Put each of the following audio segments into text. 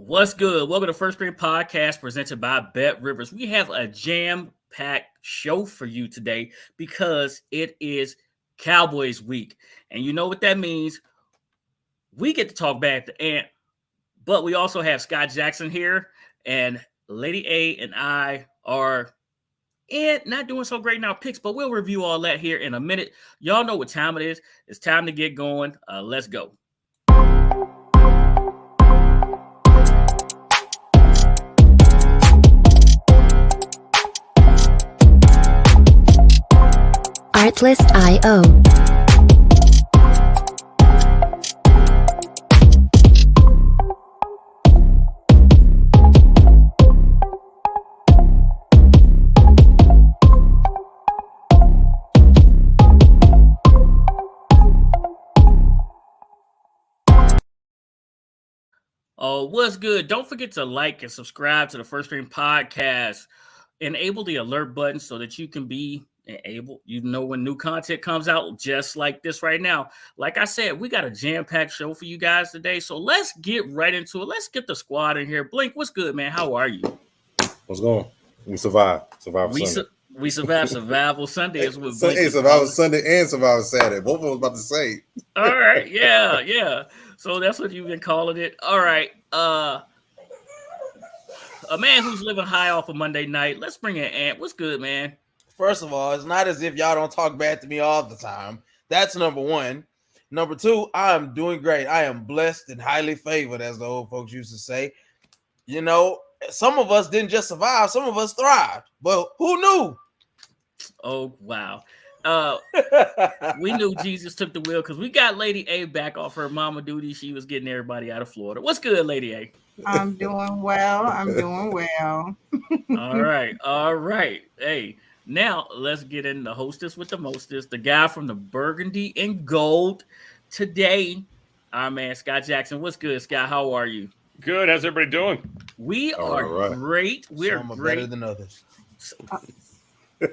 What's good? Welcome to First Screen Podcast presented by Bet Rivers. We have a jam-packed show for you today because it is Cowboys week. And you know what that means. We get to talk back to Ant, but we also have Scott Jackson here. And Lady A and I are not doing so great in our picks, but we'll review all that here in a minute. Y'all know what time it is. It's time to get going. Let's go. Artlist.io. What's good? Don't forget to like and subscribe to the First Screen Podcast. Enable the alert button so that you can be when new content comes out, just like this right now. Like I said, we got a jam-packed show for you guys today, so let's get right into it. Let's get the squad in here. Blink, what's good, man? How are you? What's going on? We survived. We survived. Survival Sunday is what Blink Hey, Survivor Sunday and Survivor Saturday. Both of them was about to say. All right, yeah. So that's what you've been calling it. All right. A man who's living high off of Monday night. Let's bring in Ant. What's good, man? First of all, it's not as if y'all don't talk bad to me all the time. That's number one. Number two, I am doing great. I am blessed and highly favored, as the old folks used to say. You know, some of us didn't just survive, some of us thrived. But who knew? Oh, wow. We knew Jesus took the wheel because we got Lady A back off her mama duty. She was getting everybody out of Florida. What's good, Lady A? I'm doing well. All right. Hey, now let's get in the hostess with the mostest, the guy from the burgundy and gold. Today, our man Scott Jackson. What's good, Scott? How are you? Good. How's everybody doing? We are great. We're Some are great. better than others. You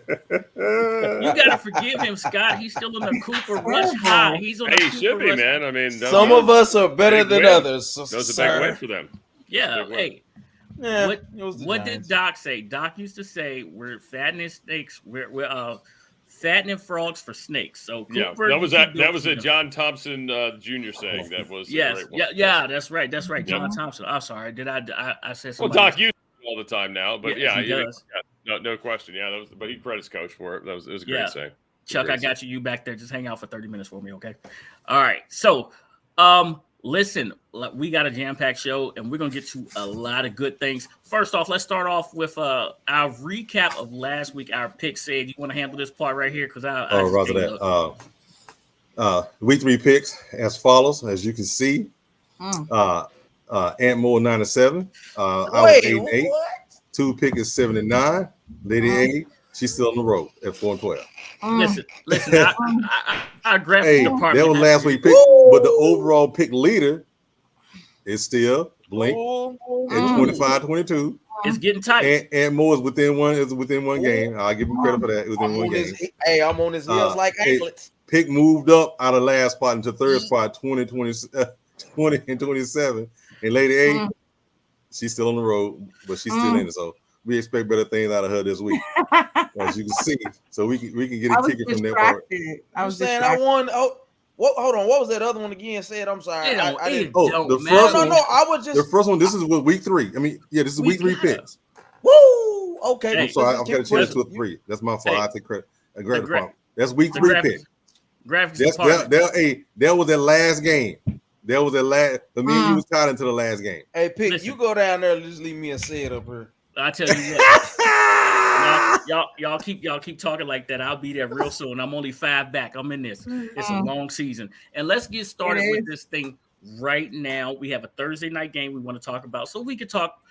gotta forgive him, Scott. He's still in the Cooper Rush high. He's on the He should be, Rush. man. I mean, Some of us are better than others. So, that was a big win for them. Yeah. Hey, Yeah, what did Doc say? Doc used to say, "We're fattening snakes. We're fattening frogs for snakes." So Cooper, that was a John Thompson Jr. saying. That was yes, a great one. yeah. That's right. John Thompson. I'm sorry. Did I said Well, something? Doc uses it all the time now, but he does. No question. Yeah, that was. But he credits coach for it. It was a great saying. Chuck, I got you back there. Just hang out for 30 minutes for me, okay? All right. So, listen, we got a jam-packed show, and we're going to get to a lot of good things. First off, let's start off with our recap of last week. Our pick said, you want to handle this part right here? Because Roger that. Week 3 picks as follows, as you can see. Ant Moore 9-7. I was 8-8. 2 pick is 7-9. Lady A, she's still on the road at 4-12. Listen. Our graphics department. That was last week pick, but the overall pick leader is still Blink at 25-22. It's getting tight. And Moore is within one game. I'll give him credit for that. It was in one game. I'm on his heels like anklets. Pick moved up out of last spot into third spot, 20 and 27. And Lady A, she's still on the road, but she's still in it. So we expect better things out of her this week, as you can see. So we can get a ticket from that part. I was saying I won. Oh, hold on. What was that other one again? Said I'm sorry. I didn't. The first one. No. I was just the first one. This is week 3. I mean, yeah, this is week 3 picks. Woo. Okay. I'm sorry. I've got to change it to a 3. That's my fault. I take credit. That's week 3 pick. Graphics. That was their last game. That was their last. For me, you was tied into the last game. Hey, Pick, listen, you go down there and just leave me a set up here. I tell you what, y'all keep talking like that. I'll be there real soon. I'm only 5 back. I'm in this. It's a long season, and let's get started with this thing right now. We have a Thursday night game we want to talk about, so we can talk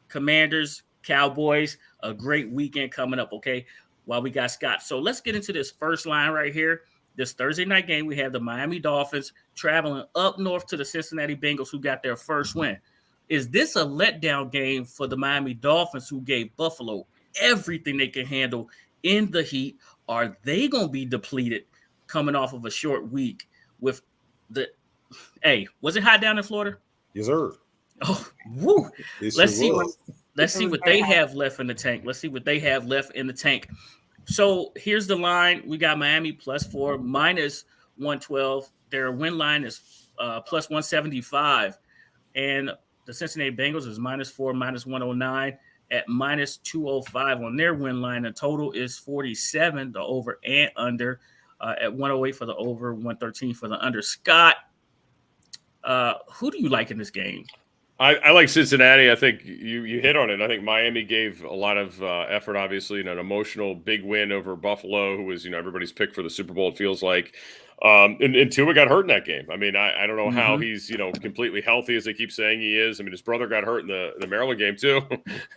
Commanders, Cowboys. A great weekend coming up. Okay, while we got Scott. So let's get into this first line right here. This Thursday night game, we have the Miami Dolphins traveling up north to the Cincinnati Bengals, who got their first win. Is this a letdown game for the Miami Dolphins, who gave Buffalo everything they can handle in the heat? Are they going to be depleted coming off of a short week with the – hey, was it hot down in Florida? Yes, sir. Oh, woo. It Let's sure see. was. Let's It see was what very they high. have left in the tank. Let's see what they have left in the tank. So here's the line. We got Miami +4, minus 112. Their win line is plus 175. And the Cincinnati Bengals is -4, minus 109 at minus 205 on their win line. The total is 47, the over and under at 108 for the over, 113 for the under. Scott, who do you like in this game? I like Cincinnati. I think you hit on it. I think Miami gave a lot of effort, obviously, an emotional big win over Buffalo, who was, everybody's pick for the Super Bowl, it feels like. And Tua got hurt in that game. I mean, I don't know how he's, completely healthy as they keep saying he is. I mean, his brother got hurt in the Maryland game too.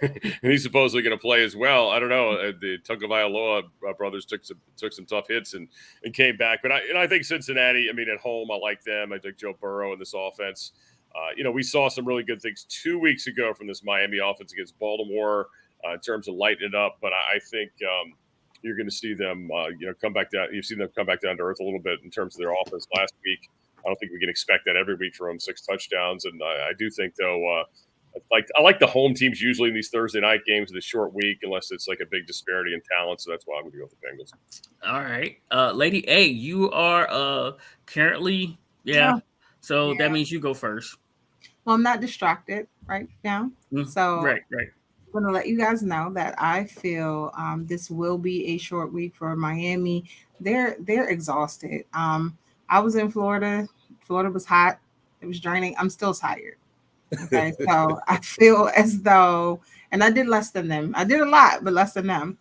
And he's supposedly going to play as well. I don't know. The Tagovailoa brothers took some tough hits and came back. But I think Cincinnati, I mean, at home, I like them. I think Joe Burrow in this offense. We saw some really good things 2 weeks ago from this Miami offense against Baltimore in terms of lighting it up. But I think you're going to see them, come back down. You've seen them come back down to earth a little bit in terms of their offense last week. I don't think we can expect that every week from them, 6 touchdowns. And I do think, though, I like the home teams usually in these Thursday night games in a short week, unless it's like a big disparity in talent. So that's why I'm going to go with the Bengals. All right. Lady A, you are currently, So that means you go first. Well, I'm not distracted right now. So right. I'm going to let you guys know that I feel this will be a short week for Miami. They're exhausted. I was in Florida. Florida was hot. It was draining. I'm still tired. Okay, so I feel as though, and I did less than them. I did a lot, but less than them.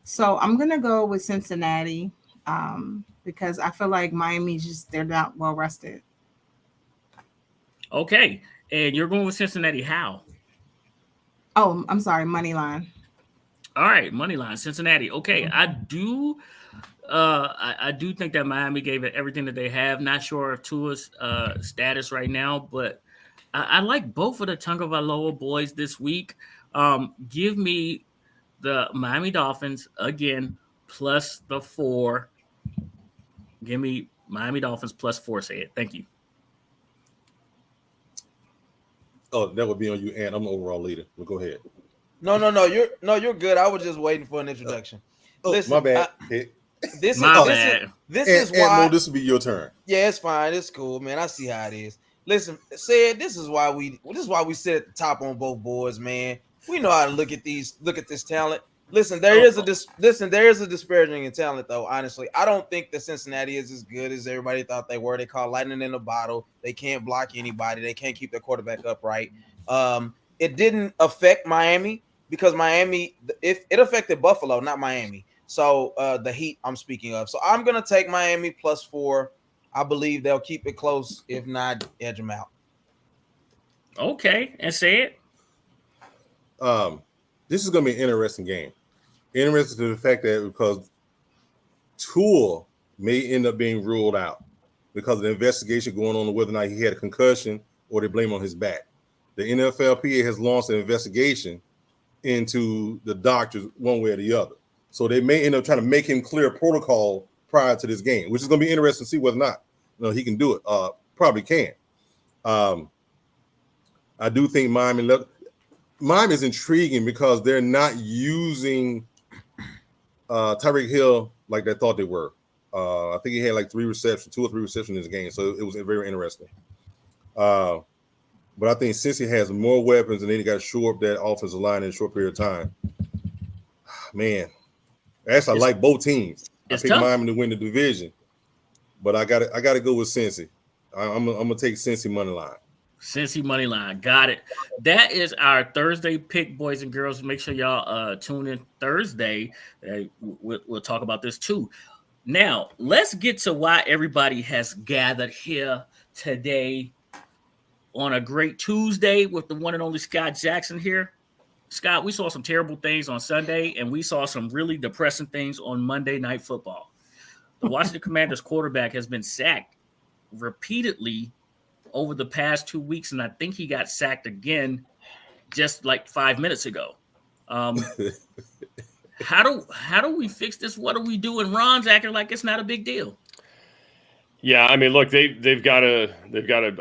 So I'm going to go with Cincinnati because I feel like Miami's they're not well rested. Okay. And you're going with Cincinnati. How? Oh, I'm sorry. Money line. All right. Money line. Cincinnati. Okay. I do think that Miami gave it everything that they have. Not sure of Tua's status right now, but I like both of the Tagovailoa boys this week. Give me the Miami Dolphins again, plus the 4. Give me Miami Dolphins +4. Say it. Thank you. Oh, that would be on you, and I'm the overall leader. Well, go ahead. No, you're good. I was just waiting for an introduction. Listen, my bad. This is why. This will be your turn. Yeah, it's fine. It's cool, man. I see how it is. Listen, said this is why we sit at the top on both boards, man. We know how to look at this talent. Listen, there is a disparaging in talent, though. Honestly, I don't think that Cincinnati is as good as everybody thought they were. They call lightning in a bottle. They can't block anybody. They can't keep their quarterback upright. It didn't affect Miami because Miami, it affected Buffalo, not Miami. So the Heat I'm speaking of. So I'm gonna take Miami +4. I believe they'll keep it close, if not edge them out. Okay, and say it. This is gonna be an interesting game. Interesting to the fact that because Tua may end up being ruled out because of the investigation going on whether or not he had a concussion or they blame on his back. The NFLPA has launched an investigation into the doctors one way or the other. So they may end up trying to make him clear protocol prior to this game, which is going to be interesting to see whether or not he can do it. Probably can. I do think Miami is intriguing because they're not using Tyreek Hill like they thought they were. I think he had like 2 or 3 receptions in this game, so it was very interesting. But I think since he has more weapons and then he got to shore up that offensive line in a short period of time, man, actually I like both teams. I picked Miami to win the division, but I got to go with Cincy. I'm gonna take Cincy money line. Cincy money line. Got it. That is our Thursday pick, boys and girls. Make sure y'all tune in Thursday. We'll talk about this too. Now, let's get to why everybody has gathered here today on a great Tuesday with the one and only Scott Jackson here. Scott, we saw some terrible things on Sunday, and we saw some really depressing things on Monday Night Football. The Washington Commanders quarterback has been sacked repeatedly over the past 2 weeks, and I think he got sacked again just like 5 minutes ago. How do we fix this? What do we do? And Ron's acting like it's not a big deal. Yeah, I mean, look, they've got to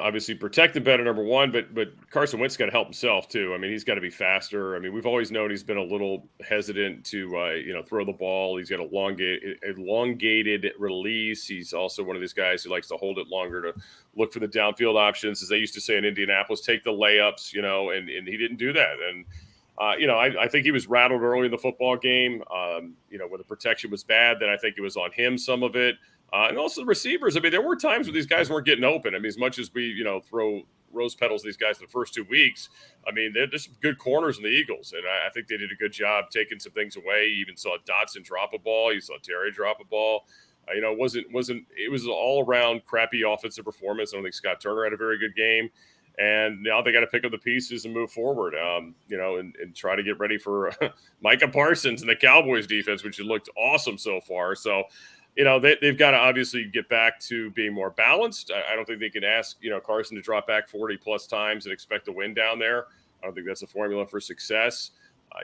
obviously protect the better, number one, but Carson Wentz got to help himself too. I mean, he's got to be faster. I mean, we've always known he's been a little hesitant to throw the ball. He's got elongated release. He's also one of these guys who likes to hold it longer to look for the downfield options, as they used to say in Indianapolis, take the layups, and he didn't do that. And I think he was rattled early in the football game. When the protection was bad, then I think it was on him, some of it. And also the receivers. I mean, there were times where these guys weren't getting open. I mean, as much as we, throw rose petals to these guys the first 2 weeks, I mean, they're just good corners in the Eagles. And I think they did a good job taking some things away. You even saw Dotson drop a ball. You saw Terry drop a ball. It was an all around crappy offensive performance. I don't think Scott Turner had a very good game. And now they got to pick up the pieces and move forward, and try to get ready for Micah Parsons and the Cowboys defense, which has looked awesome so far. So, they've got to obviously get back to being more balanced. I don't think they can ask, Carson to drop back 40-plus times and expect a win down there. I don't think that's a formula for success.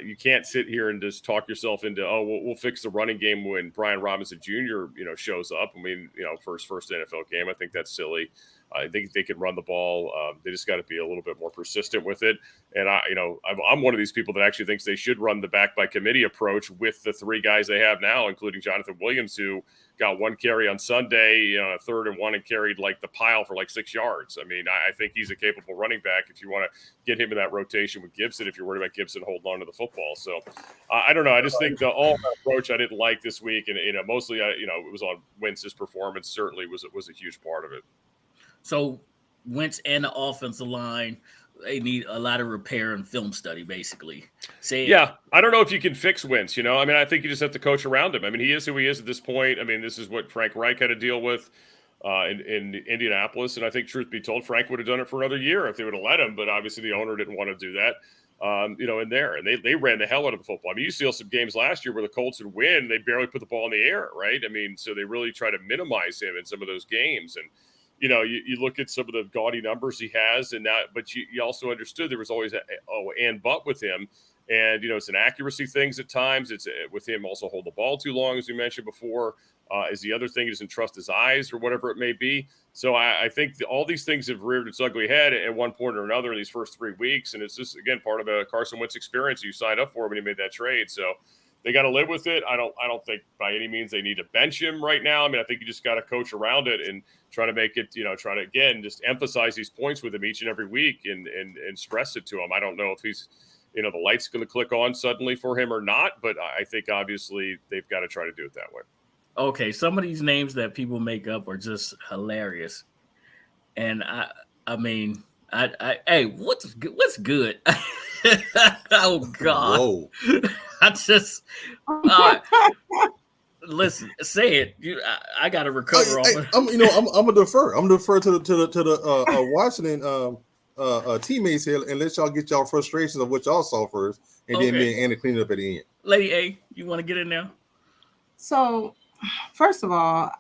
You can't sit here and just talk yourself into, we'll fix the running game when Brian Robinson Jr., shows up. I mean, first NFL game. I think that's silly. I think they can run the ball. They just got to be a little bit more persistent with it. And I'm one of these people that actually thinks they should run the back by committee approach with the three guys they have now, including Jonathan Williams, who got one carry on Sunday, a 3rd and 1, and carried like the pile for like 6 yards. I mean, I think he's a capable running back if you want to get him in that rotation with Gibson, if you're worried about Gibson holding on to the football. So I don't know. I just think the all approach I didn't like this week. And, mostly, it was on Wentz's performance certainly was a huge part of it. So Wentz and the offensive line, they need a lot of repair and film study, basically. Yeah, I don't know if you can fix Wentz, I mean, I think you just have to coach around him. I mean, he is who he is at this point. I mean, this is what Frank Reich had to deal with in Indianapolis. And I think, truth be told, Frank would have done it for another year if they would have let him. But obviously the owner didn't want to do that, in there. And they ran the hell out of the football. I mean, you see some games last year where the Colts would win. They barely put the ball in the air, right? I mean, so they really try to minimize him in some of those games. And, you look at some of the gaudy numbers he has, but you also understood there was always but with him. And, it's an accuracy things at times. It's with him also hold the ball too long, as we mentioned before, is the other thing. He doesn't trust his eyes or whatever it may be. So I think all these things have reared its ugly head at one point or another in these first 3 weeks. And it's just, again, part of a Carson Wentz experience you signed up for when you made that trade. So they got to live with it. I don't think by any means they need to bench him right now. I mean, I think you just got to coach around it and try to make it, try to, again, just emphasize these points with him each and every week and stress it to him. I don't know if he's, the light's going to click on suddenly for him or not, but I think obviously they've got to try to do it that way. Okay, some of these names that people make up are just hilarious. And I mean, hey, what's good? Oh God! Whoa. I just listen. Say it. I got to recover off it. I'm gonna defer. I'm gonna defer to the Washington teammates here and let y'all get y'all frustrations of what y'all saw first, and then me and Andy clean it up at the end. Lady A, you want to get in there? So, first of all,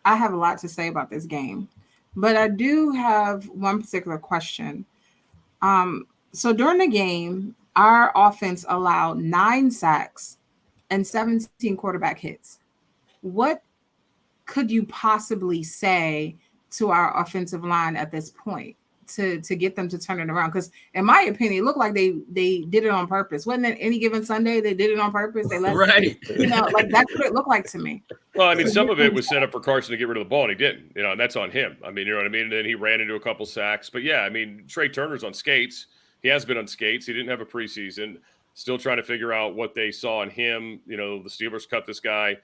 I have a lot to say about this game, but I do have one particular question. So during the game, our offense allowed 9 sacks and 17 quarterback hits. What could you possibly say to our offensive line at this point to get them to turn it around? Because in my opinion, it looked like they did it on purpose. Wasn't it any given Sunday they did it on purpose? They let right. Like that's what it looked like to me. Well, I mean, some of it was set up for Carson to get rid of the ball, and he didn't. And that's on him. I mean, you know what I mean? And then he ran into a couple sacks. But yeah, I mean, Trey Turner's on skates. He has been on skates. He didn't have a preseason. Still trying to figure out what they saw in him. The Steelers cut this guy.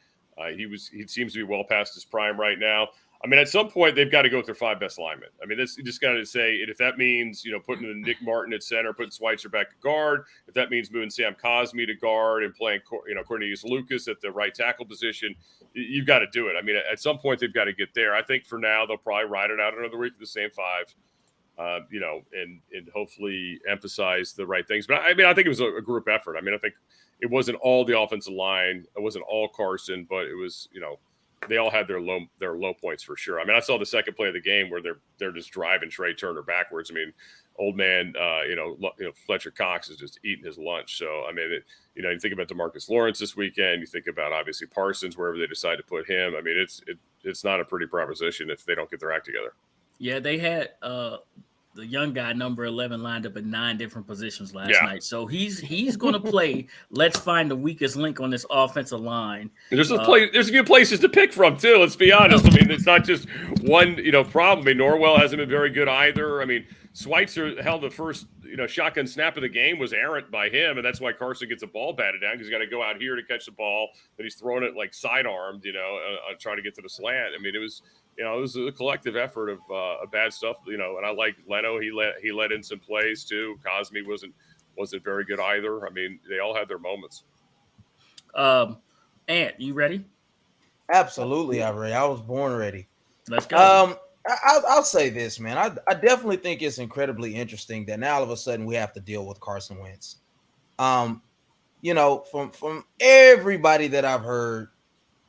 He seems to be well past his prime right now. I mean, at some point, they've got to go with their 5 best linemen. I mean, you just got to say, if that means, putting Nick Martin at center, putting Schweitzer back at guard, if that means moving Sam Cosmi to guard and playing, Cornelius Lucas at the right tackle position, you've got to do it. I mean, at some point, they've got to get there. I think for now, they'll probably ride it out another week with the same 5. And hopefully emphasize the right things. But I mean, I think it was a group effort. I mean, I think it wasn't all the offensive line. It wasn't all Carson, but it was, they all had their low points for sure. I mean, I saw the second play of the game where they're just driving Trey Turner backwards. I mean, old man, Fletcher Cox is just eating his lunch. So I mean, you think about DeMarcus Lawrence this weekend. You think about obviously Parsons, wherever they decide to put him. I mean, it's not a pretty proposition if they don't get their act together. Yeah, they had the young guy, number 11, lined up at 9 different positions last night. So he's going to play. Let's find the weakest link on this offensive line. There's a few places to pick from too. Let's be honest. I mean, it's not just one problem. I mean, Norwell hasn't been very good either. I mean, Schweitzer held the first shotgun snap of the game was errant by him, and that's why Carson gets a ball batted down because he's got to go out here to catch the ball. Then he's throwing it like sidearmed, trying to get to the slant. I mean, it was a collective effort of bad stuff, and I like Leno. He let in some plays too. Cosme wasn't very good either. I mean, they all had their moments. Ant, you ready? Absolutely, I'm ready. I was born ready. Let's go. I'll say this, man. I definitely think it's incredibly interesting that now all of a sudden we have to deal with Carson Wentz. From everybody that I've heard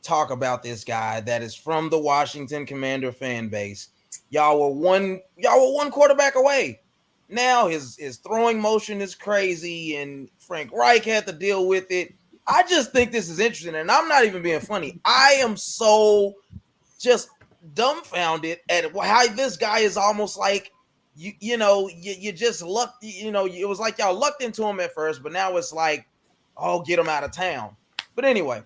talk about this guy that is from the Washington Commander fan base, y'all were one quarterback away. Now his throwing motion is crazy, and Frank Reich had to deal with it. I just think this is interesting, and I'm not even being funny. I am so just dumbfounded at how this guy is almost like you just lucked. It was like y'all lucked into him at first, but now it's like, oh, get him out of town. But anyway.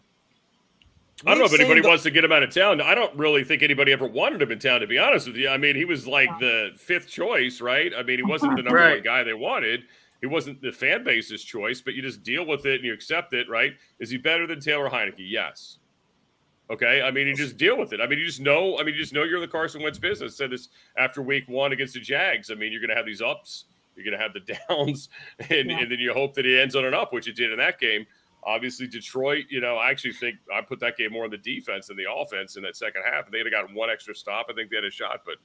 I don't know if anybody wants to get him out of town. I don't really think anybody ever wanted him in town, to be honest with you. I mean, he was like the 5th choice, right? I mean, he wasn't the number one guy they wanted. He wasn't the fan base's choice, but you just deal with it and you accept it, right? Is he better than Taylor Heineke? Yes. Okay. I mean, you just deal with it. I mean, you just know you're in the Carson Wentz business. I said this after week 1 against the Jags. I mean, you're going to have these ups, you're going to have the downs, and then you hope that he ends on an up, which he did in that game. Obviously, Detroit, I actually think I put that game more on the defense than the offense in that second half. They'd have gotten one extra stop. I think they had a shot, but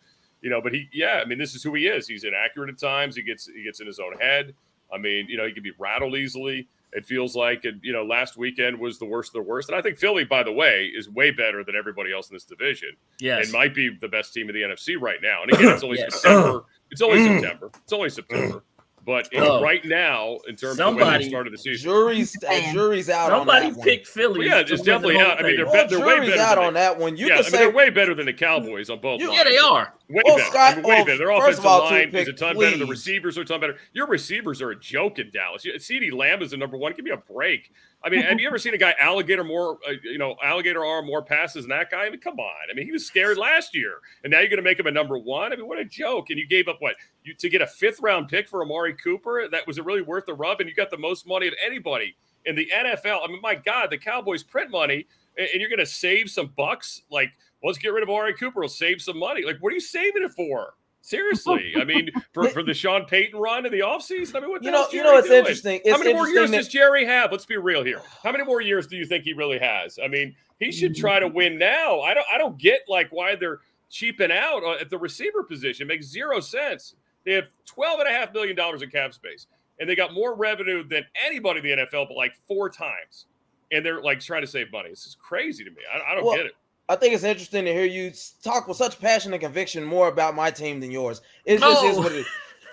I mean, this is who he is. He's inaccurate at times. He gets in his own head. I mean, he can be rattled easily. It feels like, last weekend was the worst of the worst. And I think Philly, by the way, is way better than everybody else in this division. Yes. And might be the best team in the NFC right now. And again, it's only September. It's only September. But right now, in terms of when they started the season, jury's out. Somebody on that picked Philly. Yeah, it's definitely out. I mean, they're way better out on that one. They're way better than the Cowboys on both lines. Yeah, they are. Way better. Scott, way better. Their offensive line is a ton better. The please. receivers are a ton better. Your receivers are a joke in Dallas. CeeDee Lamb is the number one. Give me a break. I mean, have you ever seen a guy alligator arm more passes than that guy? I mean, come on. I mean, he was scared last year, and now you're going to make him a number one? I mean, what a joke. And you gave up to get a 5th-round pick for Amari Cooper? That was it really worth the rub? And you got the most money of anybody in the NFL. I mean, my God, the Cowboys print money, and you're going to save some bucks? Like, let's get rid of Amari Cooper. We'll save some money. Like, what are you saving it for? Seriously, I mean, for the Sean Payton run in the offseason, I mean, what the hell is Jerry it's doing? interesting. How many more years does Jerry have? Let's be real here. How many more years do you think he really has? I mean, he should try to win now. I don't get why they're cheaping out at the receiver position. It makes 0 sense. They have $12.5 million in cap space, and they got more revenue than anybody in the NFL, but 4 times. And they're trying to save money. This is crazy to me. I don't get it. I think it's interesting to hear you talk with such passion and conviction more about my team than yours. It just is what it is.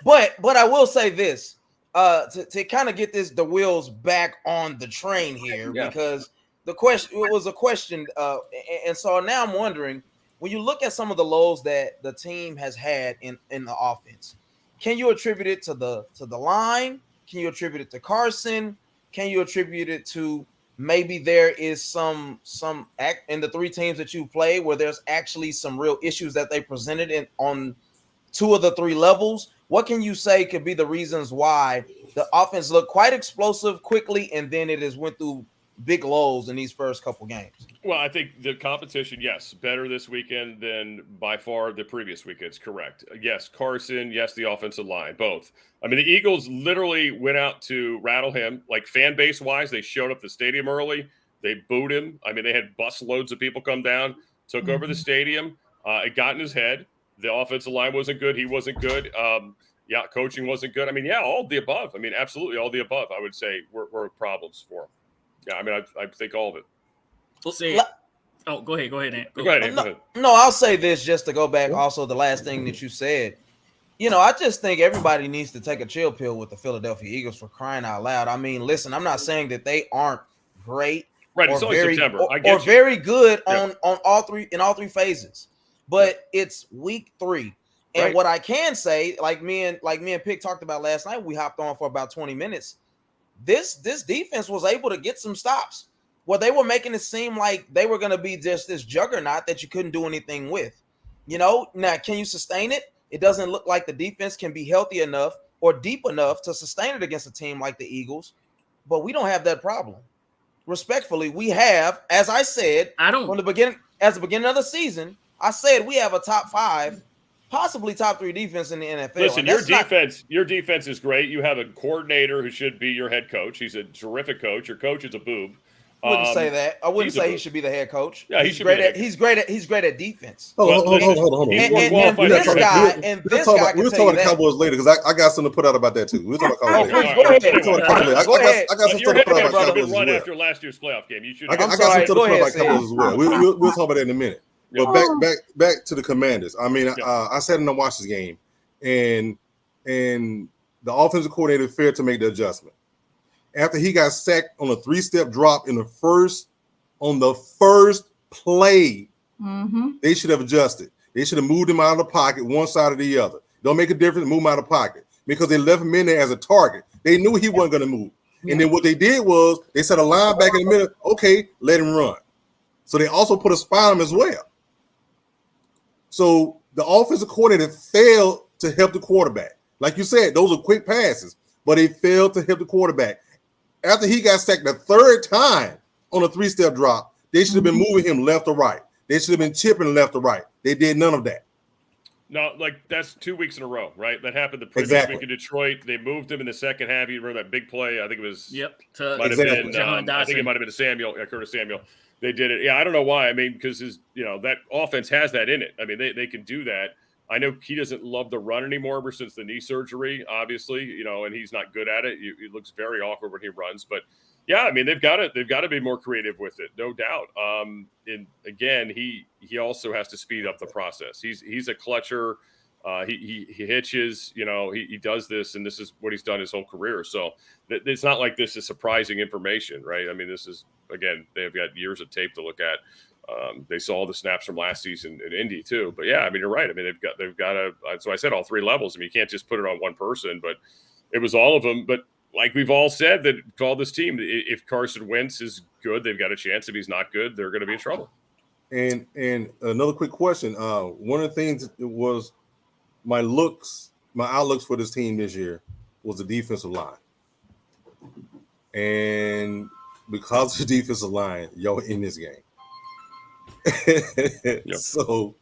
But I will say this, to kind of get the wheels back on the train here, because it was a question. And so now I'm wondering, when you look at some of the lows that the team has had in the offense, can you attribute it to the line? Can you attribute it to Carson? Can you attribute it to maybe there is some act in the 3 teams that you play where there's actually some real issues that they presented on 2 of the 3 levels? What can you say could be the reasons why the offense looked quite explosive quickly, and then it has went through big lows in these first couple games? Well, I think the competition, yes, better this weekend than by far the previous weekends. Correct. Yes, Carson. Yes, the offensive line, both. I mean, the Eagles literally went out to rattle him, fan base wise. They showed up the stadium early. They booed him. I mean, they had bus loads of people come down, took over the stadium. It got in his head. The offensive line wasn't good. He wasn't good. Coaching wasn't good. I mean, all the above. I mean, absolutely all the above, I would say, were problems for him. Yeah, I mean, I think all of it. We'll see. Oh, go ahead, Ant. Go ahead. No, I'll say this just to go back. Also, the last thing that you said. I just think everybody needs to take a chill pill with the Philadelphia Eagles, for crying out loud. I mean, listen, I'm not saying that they aren't great, right? It's only September. I get or very good on all three phases, but it's week 3. And what I can say, like me and Pick talked about last night, we hopped on for about 20 minutes. This defense was able to get some stops. Well, they were making it seem like they were going to be just this juggernaut that you couldn't do anything with. Now, can you sustain it? It doesn't look like the defense can be healthy enough or deep enough to sustain it against a team like the Eagles, but we don't have that problem. Respectfully, we have, as I said, from the beginning of the season, I said we have a top 5, possibly top 3 defense in the NFL. Listen, your defense is great. You have a coordinator who should be your head coach. He's a terrific coach. Your coach is a boob. I wouldn't say that. I wouldn't say he should be the head coach. Yeah, he's great at defense. Hold on. And this guy. We'll talk about the Cowboys later because I got something to put out about that too. We'll talk about Cowboys later. Go ahead. I got some stuff to put out about Cowboys as well. After last year's playoff game, you should. I got some stuff to put out about Cowboys as well. We'll talk about that in a minute. But back to the Commanders. I mean, I sat in and watched this game, and the offensive coordinator failed to make the adjustment. After he got sacked on a 3-step drop on the first play, they should have adjusted. They should have moved him out of the pocket, one side or the other. Don't make a difference, move him out of the pocket. Because they left him in there as a target. They knew he wasn't going to move. And then what they did was they set a line back in the middle. Okay, let him run. So they also put a spy on him as well. So the offensive coordinator failed to help the quarterback. Like you said, those are quick passes, but they failed to help the quarterback. After he got sacked the 3rd time on a 3-step drop, they should have been moving him left or right. They should have been chipping left or right. They did none of that. No, that's 2 weeks in a row, right? That happened the previous week in Detroit. They moved him in the second half. You remember that big play? I think it was. Yep. I think it might have been Curtis Samuel. They did it. Yeah, I don't know why. I mean, because that offense has that in it. I mean, they can do that. I know he doesn't love the run anymore ever since the knee surgery, obviously, and he's not good at it. It looks very awkward when he runs. But yeah, I mean, they've got to be more creative with it, no doubt. And again, he also has to speed up the process. He's a clutcher. He hitches, he does this, and this is what he's done his whole career. So it's not like this is surprising information, right? I mean, this is, again, they've got years of tape to look at. They saw the snaps from last season in Indy too, but yeah, I mean, you're right. I mean, they've got so I said all 3 levels. I mean, you can't just put it on one person, but it was all of them. But like we've all said that call this team, if Carson Wentz is good, they've got a chance. If he's not good, they're going to be in trouble. And another quick question. One of the things was my outlooks for this team this year was the defensive line. And because of the defensive line, y'all in this game. So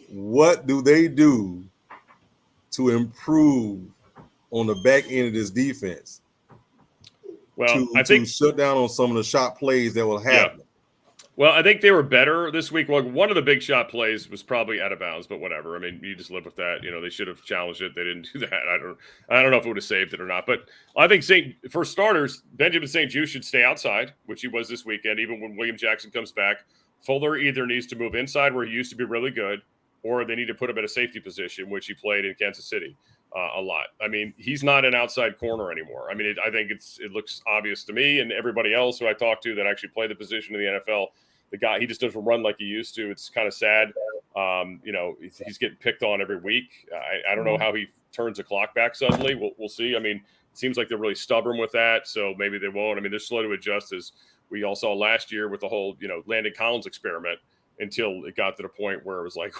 what do they do to improve on the back end of this defense? Well, I think shut down on some of the shot plays that will happen. Well, I think they were better this week. Well, one of the big shot plays was probably out of bounds, but whatever. I mean, you just live with that. They should have challenged it. They didn't do that. I don't know if it would have saved it or not. But I think for starters, Benjamin St. Juste should stay outside, which he was this weekend, even when William Jackson comes back. Fuller either needs to move inside where he used to be really good, or they need to put him at a safety position, which he played in Kansas City a lot. I mean, he's not an outside corner anymore. I mean, I think it looks obvious to me and everybody else who I talked to that actually play the position in the NFL. The guy, he just doesn't run like he used to. It's kind of sad. He's getting picked on every week. I don't know how he turns the clock back suddenly. We'll see. I mean, it seems like they're really stubborn with that, so maybe they won't. I mean, they're slow to adjust, as we all saw last year with the whole, Landon Collins experiment, until it got to the point where it was like,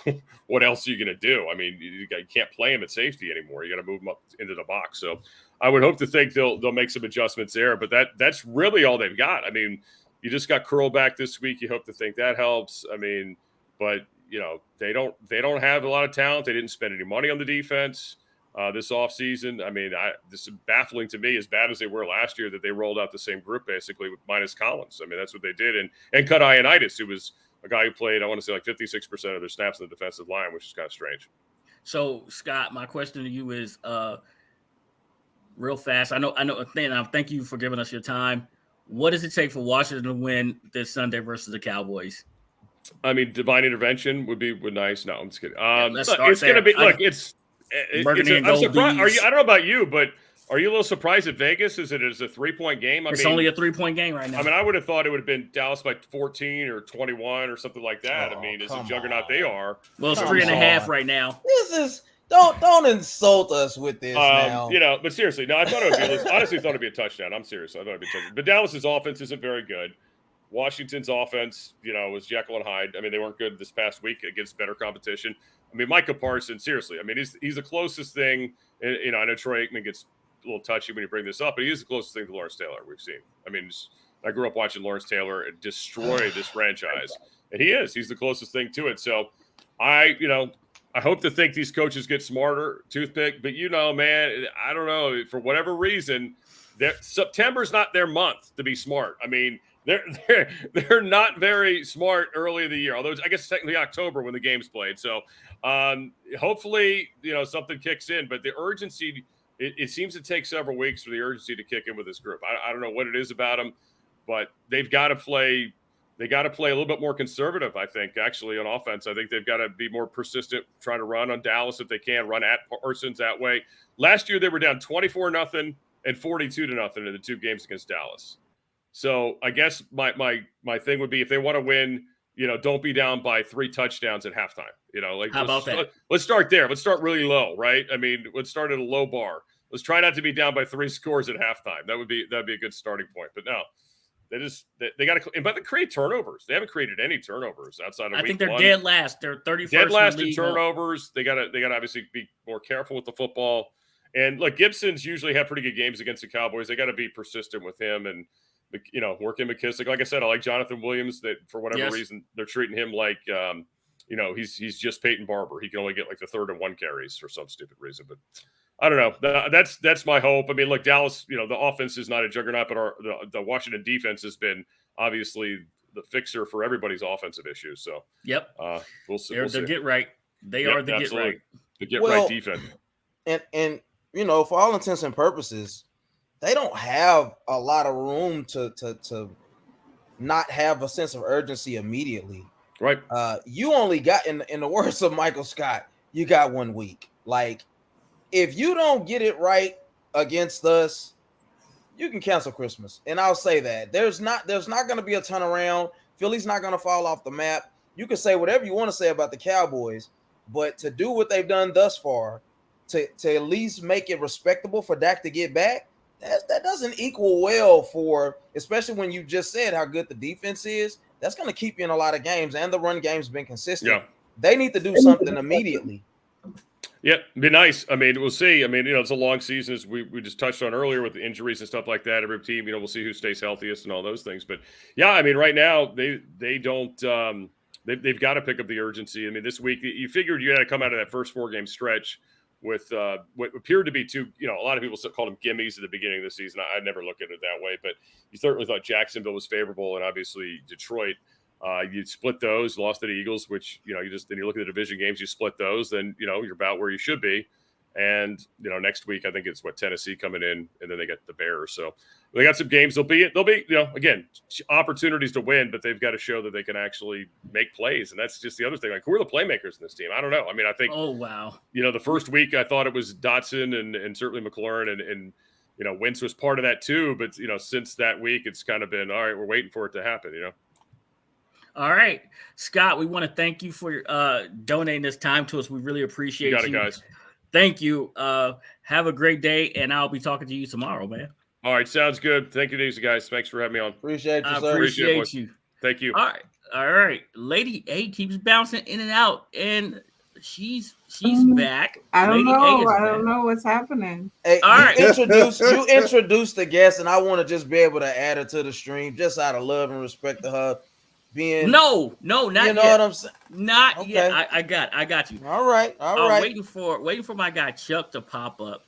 what else are you going to do? I mean, you can't play him at safety anymore. You got to move him up into the box. So I would hope to think they'll make some adjustments there, but that's really all they've got. I mean, you just got Curl back this week. You hope to think that helps. I mean, but they don't have a lot of talent. They didn't spend any money on the defense this offseason. I mean, this is baffling to me, as bad as they were last year, that they rolled out the same group basically with minus Collins. I mean, that's what they did. And cut Ioannidis, who was a guy who played, I want to say, like 56% of their snaps in the defensive line, which is kind of strange. So, Scott, my question to you is real fast. I know. Thank you for giving us your time. What does it take for Washington to win this Sunday versus the Cowboys? I mean, divine intervention would nice. No, I'm just kidding. let's Look, start it's going to there. be. Look, Burgundy and I'm gold surprised. beads. I don't know about you, but are you a little surprised at Vegas? Is it a 3-point game? It's only a 3-point game right now. I mean, I would have thought it would have been Dallas by 14 or 21 or something like that. Oh, I mean, it's a come juggernaut they are. Well, it's Come 3.5 on. right now. This is don't insult us with this now. You know, but seriously, no, I thought it would be. Honestly, thought it'd be a touchdown. I'm serious. I thought it'd be a touchdown. But Dallas's offense isn't very good. Washington's offense, was Jekyll and Hyde. I mean, they weren't good this past week against better competition. I mean, Micah Parsons, seriously. I mean, he's the closest thing. I know Troy Aikman gets a little touchy when you bring this up, but he is the closest thing to Lawrence Taylor we've seen. I mean, I grew up watching Lawrence Taylor destroy this franchise, and he's the closest thing to it. So I hope to think these coaches get smarter, toothpick, but man, I don't know, for whatever reason, September's not their month to be smart. I mean, they're not very smart early in the year, although I guess it's technically October when the game's played. So hopefully, something kicks in, but the urgency, it seems to take several weeks for the urgency to kick in with this group. I don't know what it is about them, but they've got to play. They got to play a little bit more conservative, I think, actually, on offense. I think they've got to be more persistent, trying to run on Dallas if they can, run at Parsons that way. Last year, they were down 24-0 and 42-0 in the two games against Dallas. So I guess my thing would be, if they want to win, don't be down by 3 touchdowns at halftime. How about that? Let's start there. Let's start really low, right? I mean, let's start at a low bar. Let's try not to be down by 3 scores at halftime. That'd be a good starting point. But no, they got to. But they create turnovers. They haven't created any turnovers outside of. I think they're dead last. They're 31st. Dead last in turnovers. They got to obviously be more careful with the football. And look, Gibson's usually had pretty good games against the Cowboys. They got to be persistent with him and. Working McKissick. Like I said, I like Jonathan Williams. That for whatever reason they're treating him like, he's just Peyton Barber. He can only get like the 3rd and 1 carries for some stupid reason. But I don't know. That's my hope. I mean, look, Dallas. The offense is not a juggernaut, but the Washington defense has been obviously the fixer for everybody's offensive issues. So we'll see. They're the get right. They are the absolutely. Get right. The get right defense. And for all intents and purposes, they don't have a lot of room to not have a sense of urgency immediately. Right. You only got, in the words of Michael Scott, you got 1 week. Like, if you don't get it right against us, you can cancel Christmas. And I'll say that. There's not going to be a turnaround. Philly's not going to fall off the map. You can say whatever you want to say about the Cowboys, but to do what they've done thus far, to at least make it respectable for Dak to get back, that doesn't equal well for, especially when you just said how good the defense is. That's going to keep you in a lot of games, and the run game's been consistent. Yeah. They need to do something immediately. Yeah, be nice. I mean, we'll see. I mean, it's a long season, as we just touched on earlier with the injuries and stuff like that. Every team, we'll see who stays healthiest and all those things. But yeah, I mean, right now they don't. They've got to pick up the urgency. I mean, this week you figured you had to come out of that first 4-game stretch with what appeared to be two, a lot of people called them gimmies at the beginning of the season. I never look at it that way, but you certainly thought Jacksonville was favorable, and obviously Detroit. You split those, lost to the Eagles, which, then you look at the division games, you split those, then, you're about where you should be. And, next week, I think it's Tennessee coming in, and then they get the Bears. So they got some games. They'll be, again, opportunities to win, but they've got to show that they can actually make plays. And that's just the other thing. Like, who are the playmakers in this team? I don't know. I mean, I think, oh, wow. The first week I thought it was Dotson and certainly McLaurin and Wentz was part of that too. But, since that week, it's kind of been, all right, we're waiting for it to happen, All right, Scott, we want to thank you for donating this time to us. We really appreciate you. Got it, guys. Thank you. Have a great day, and I'll be talking to you tomorrow, man. All right, sounds good. Thank you, guys. Thanks for having me on. Appreciate you, sir. I appreciate you. Thank you. All right. Lady A keeps bouncing in and out, and she's back. I don't know. I don't know what's happening. Hey, all right. You introduced the guest, and I want to just be able to add her to the stream, just out of love and respect to her. No, not yet. You know what I'm saying? Not yet. I got you. All right. Waiting for my guy Chuck to pop up.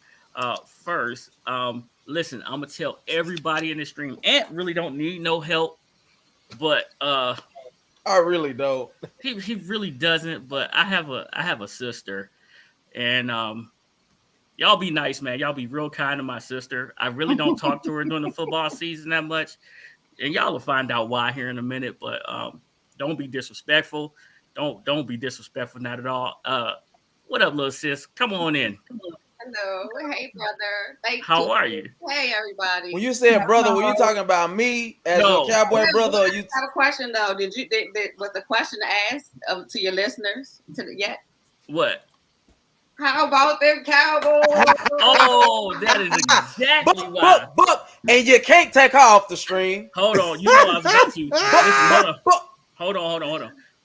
First, listen, I'm gonna tell everybody in the stream. Ant really don't need no help, but I really don't. He really doesn't. But I have a sister, and y'all be nice, man. Y'all be real kind to my sister. I really don't talk to her during the football season that much. And y'all will find out why here in a minute. But Don't be disrespectful. Don't be disrespectful, not at all. What up, little sis? Come on in. Hello. Hey, brother. Thank How are you? Hey, everybody. When you said brother, were you talking about me as your cowboy brother? Or you I have a question though. Did was the question asked to your listeners yet? What? How about them Cowboys? Oh, that is exactly why. Book, and you can't take her off the stream. Hold on, you know I was about to. Listen,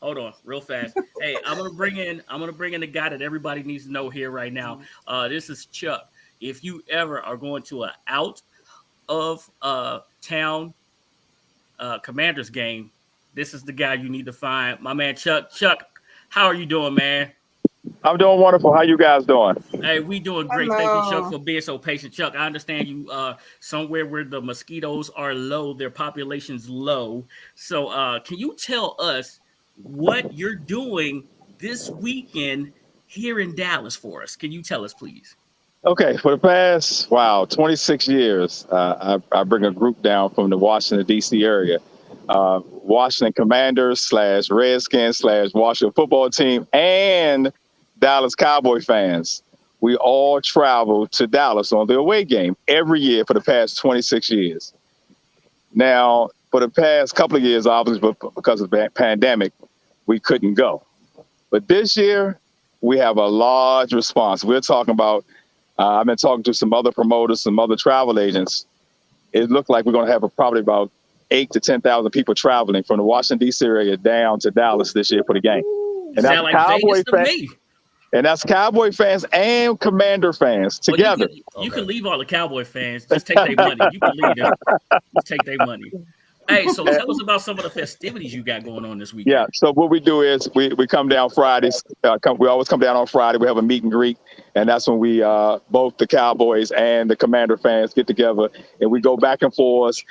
hold on, real fast. Hey, I'm gonna bring in the guy that everybody needs to know here right now. This is Chuck. If you ever are going to an out of town Commanders game, this is the guy you need to find. My man Chuck. Chuck, how are you doing, man? I'm doing wonderful. How you guys doing? Hey, we doing great. Hello. Thank you, Chuck, for being so patient. Chuck, I understand you somewhere where the mosquitoes are low, their population's low. So can you tell us what you're doing this weekend here in Dallas for us? Can you tell us, please? Okay, for the past 26 years, I bring a group down from the Washington D.C. area. Washington Commanders / Redskins / Washington football team and Dallas Cowboy fans. We all travel to Dallas on the away game every year for the past 26 years. Now, for the past couple of years, obviously, because of the pandemic, we couldn't go. But this year, we have a large response. We're talking about, I've been talking to some other promoters, some other travel agents. It looked like we're going to have probably about 8,000 to 10,000 people traveling from the Washington, D.C. area down to Dallas this year for the game. And that's like Cowboy fans. And that's Cowboy fans and Commander fans together. You can leave all the Cowboy fans. Just take their money. You can leave them. Just take their money. Hey, so tell us about some of the festivities you got going on this weekend. Yeah, so what we do is we come down Fridays. We always come down on Friday. We have a meet and greet, and that's when we both the Cowboys and the Commander fans get together, and we go back and forth.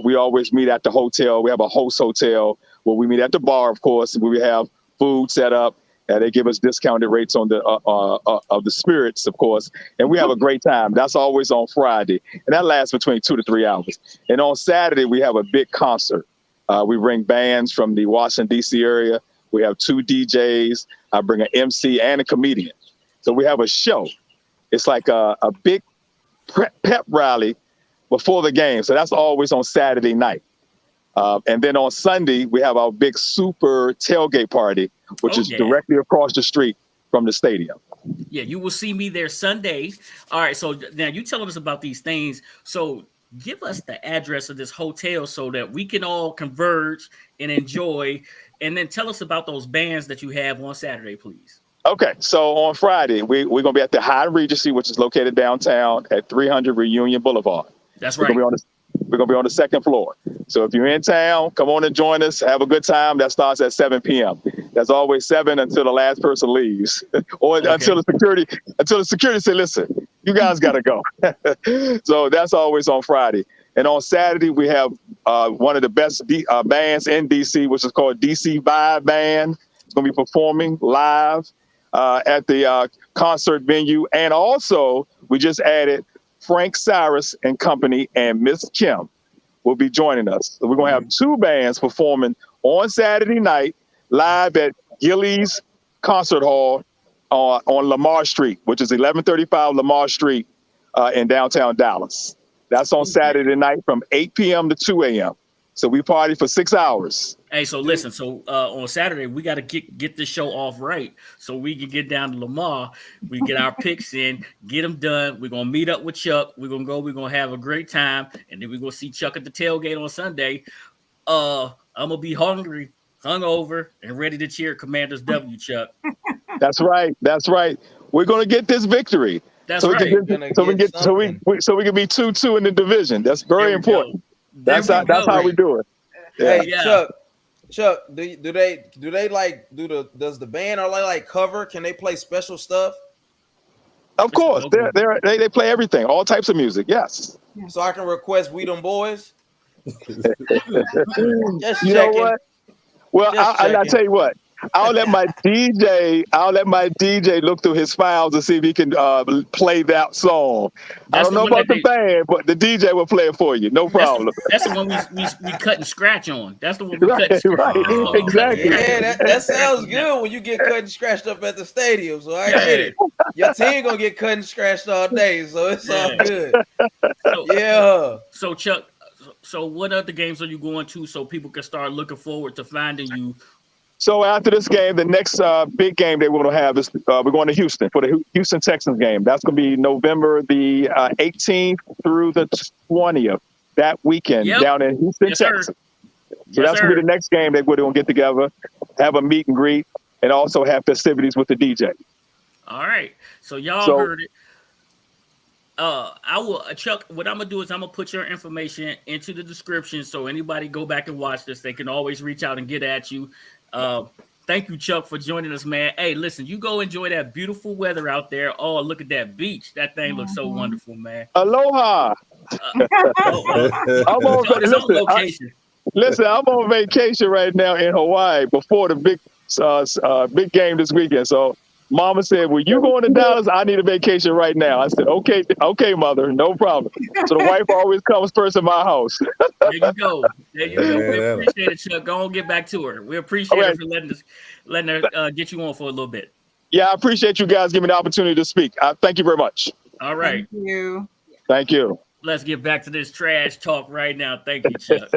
We always meet at the hotel. We have a host hotel where we meet at the bar, of course, where we have food set up. They give us discounted rates on the of the spirits, of course, and we have a great time. That's always on Friday, and that lasts between 2 to 3 hours. And on Saturday, we have a big concert. We bring bands from the Washington, D.C. area. We have 2 DJs. I bring an MC and a comedian. So we have a show. It's like a big pep rally before the game. So that's always on Saturday night. And then on Sunday, we have our big super tailgate party, which is directly across the street from the stadium. Yeah, you will see me there Sunday. All right, so now you telling us about these things. So give us the address of this hotel so that we can all converge and enjoy. And then tell us about those bands that you have on Saturday, please. Okay, so on Friday, we're going to be at the Hyatt Regency, which is located downtown at 300 Reunion Boulevard. That's right. We're going to be on the second floor. So if you're in town, come on and join us. Have a good time. That starts at 7 p.m. That's always 7 until the last person leaves or until the security say, listen, you guys got to go. So that's always on Friday. And on Saturday, we have one of the best bands in D.C., which is called DC Vibe Band. It's going to be performing live at the concert venue. And also, we just added Frank Cyrus and company and Miss Kim will be joining us. So we're going to have 2 bands performing on Saturday night live at Gilley's Concert Hall on Lamar Street, which is 1135 Lamar Street in downtown Dallas. That's on Saturday night from 8 p.m. to 2 a.m. So we party for 6 hours. Hey, so listen, on Saturday, we got to get this show off right so we can get down to Lamar. We get our picks in, get them done. We're going to meet up with Chuck. We're going to have a great time. And then we're going to see Chuck at the tailgate on Sunday. I'm going to be hungry, hungover, and ready to cheer Commanders W, Chuck. That's right. We're going to get this victory. That's so right. We can be 2-2 in the division. That's very important. That's how we do it. Yeah. Hey, Chuck, does the band or like cover? Can they play special stuff? Of course, they play everything, all types of music. Yes. So I can request "We Them Boys." You know what? Well, I'll tell you what. I'll let my DJ look through his files to see if he can play that song. I don't know about the band, but the DJ will play it for you. No problem. That's the one we cut and scratch on. That's the one we cut and scratch. Right. Exactly. Yeah, that sounds good when you get cut and scratched up at the stadium. So I get it. Your team gonna get cut and scratched all day, so it's all good. So Chuck, so what other games are you going to so people can start looking forward to finding you? So after this game, the next big game they want to have is we're going to Houston for the Houston Texans game. That's going to be November the 18th through the 20th, that weekend down in Houston, Texas. So that's going to be the next game they're going to get together, have a meet and greet, and also have festivities with the DJ. All right. So y'all heard it. I will, Chuck, what I'm going to do is I'm going to put your information into the description so anybody go back and watch this. They can always reach out and get at you. Thank you, Chuck, for joining us, man. Hey, listen, you go enjoy that beautiful weather out there. Oh, look at that beach. That thing looks so wonderful, man. Aloha. I'm on location. Listen, I'm on vacation right now in Hawaii before the big game this weekend. So Mama said, "Well, you going to Dallas? I need a vacation right now." I said, "Okay, mother, no problem." So the wife always comes first in my house. There you go. We appreciate it, Chuck. Go on, get back to her. We appreciate her for letting her get you on for a little bit. Yeah, I appreciate you guys giving me the opportunity to speak. Thank you very much. All right. Thank you. Let's get back to this trash talk right now. Thank you, Chuck.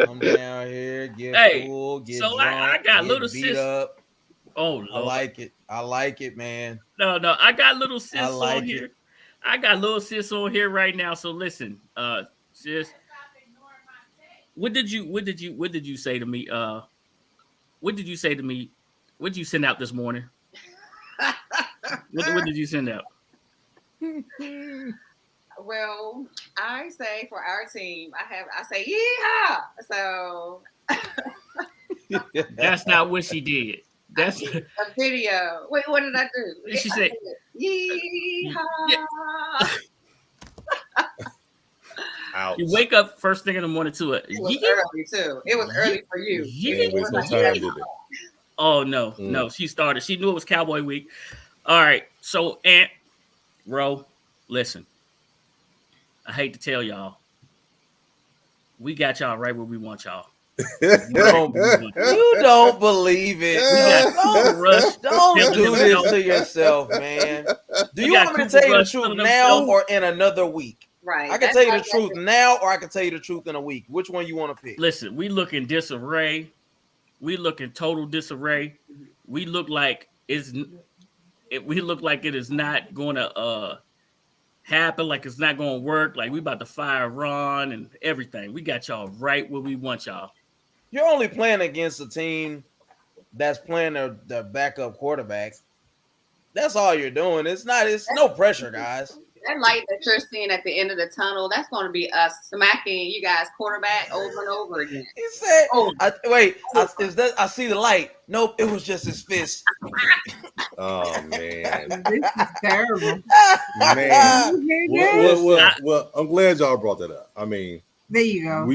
Come down here, get full, get drunk, I got little sis. Up. Oh, Lord. I like it, man. No, I got little sis on here. I got little sis on here right now. So listen, sis, what did you say to me? What did you say to me? What did you send out this morning? What did you send out? Well, I say for our team, I say yeehaw. So that's not what she did. That's a video. Wait, what did I do? She said yeehaw. Ouch. You wake up first thing in the morning to it. It was early too. It was early for you. Didn't waste no time, did it? Oh no. She started. She knew it was Cowboy Week. All right. So Aunt Ro, listen. I hate to tell y'all, we got y'all right where we want y'all. You don't believe it. Don't do this to yourself, man. Do you want me to tell you the truth now or in another week? Right. I can tell you the truth now or I can tell you the truth in a week. Which one you want to pick? Listen, we look in disarray. We look in total disarray. We look like it is not going to happen, like it's not going to work, like we about to fire Ron and everything. We got y'all right where we want y'all. You're only playing against a team that's playing their backup quarterback. That's all you're doing. It's no pressure, guys. That light that you're seeing at the end of the tunnel, that's going to be us smacking you guys quarterback over and over again. He said, I see the light. Nope, it was just his fist. Oh, man. This is terrible. Man. Well, I'm glad y'all brought that up. I mean, there you go.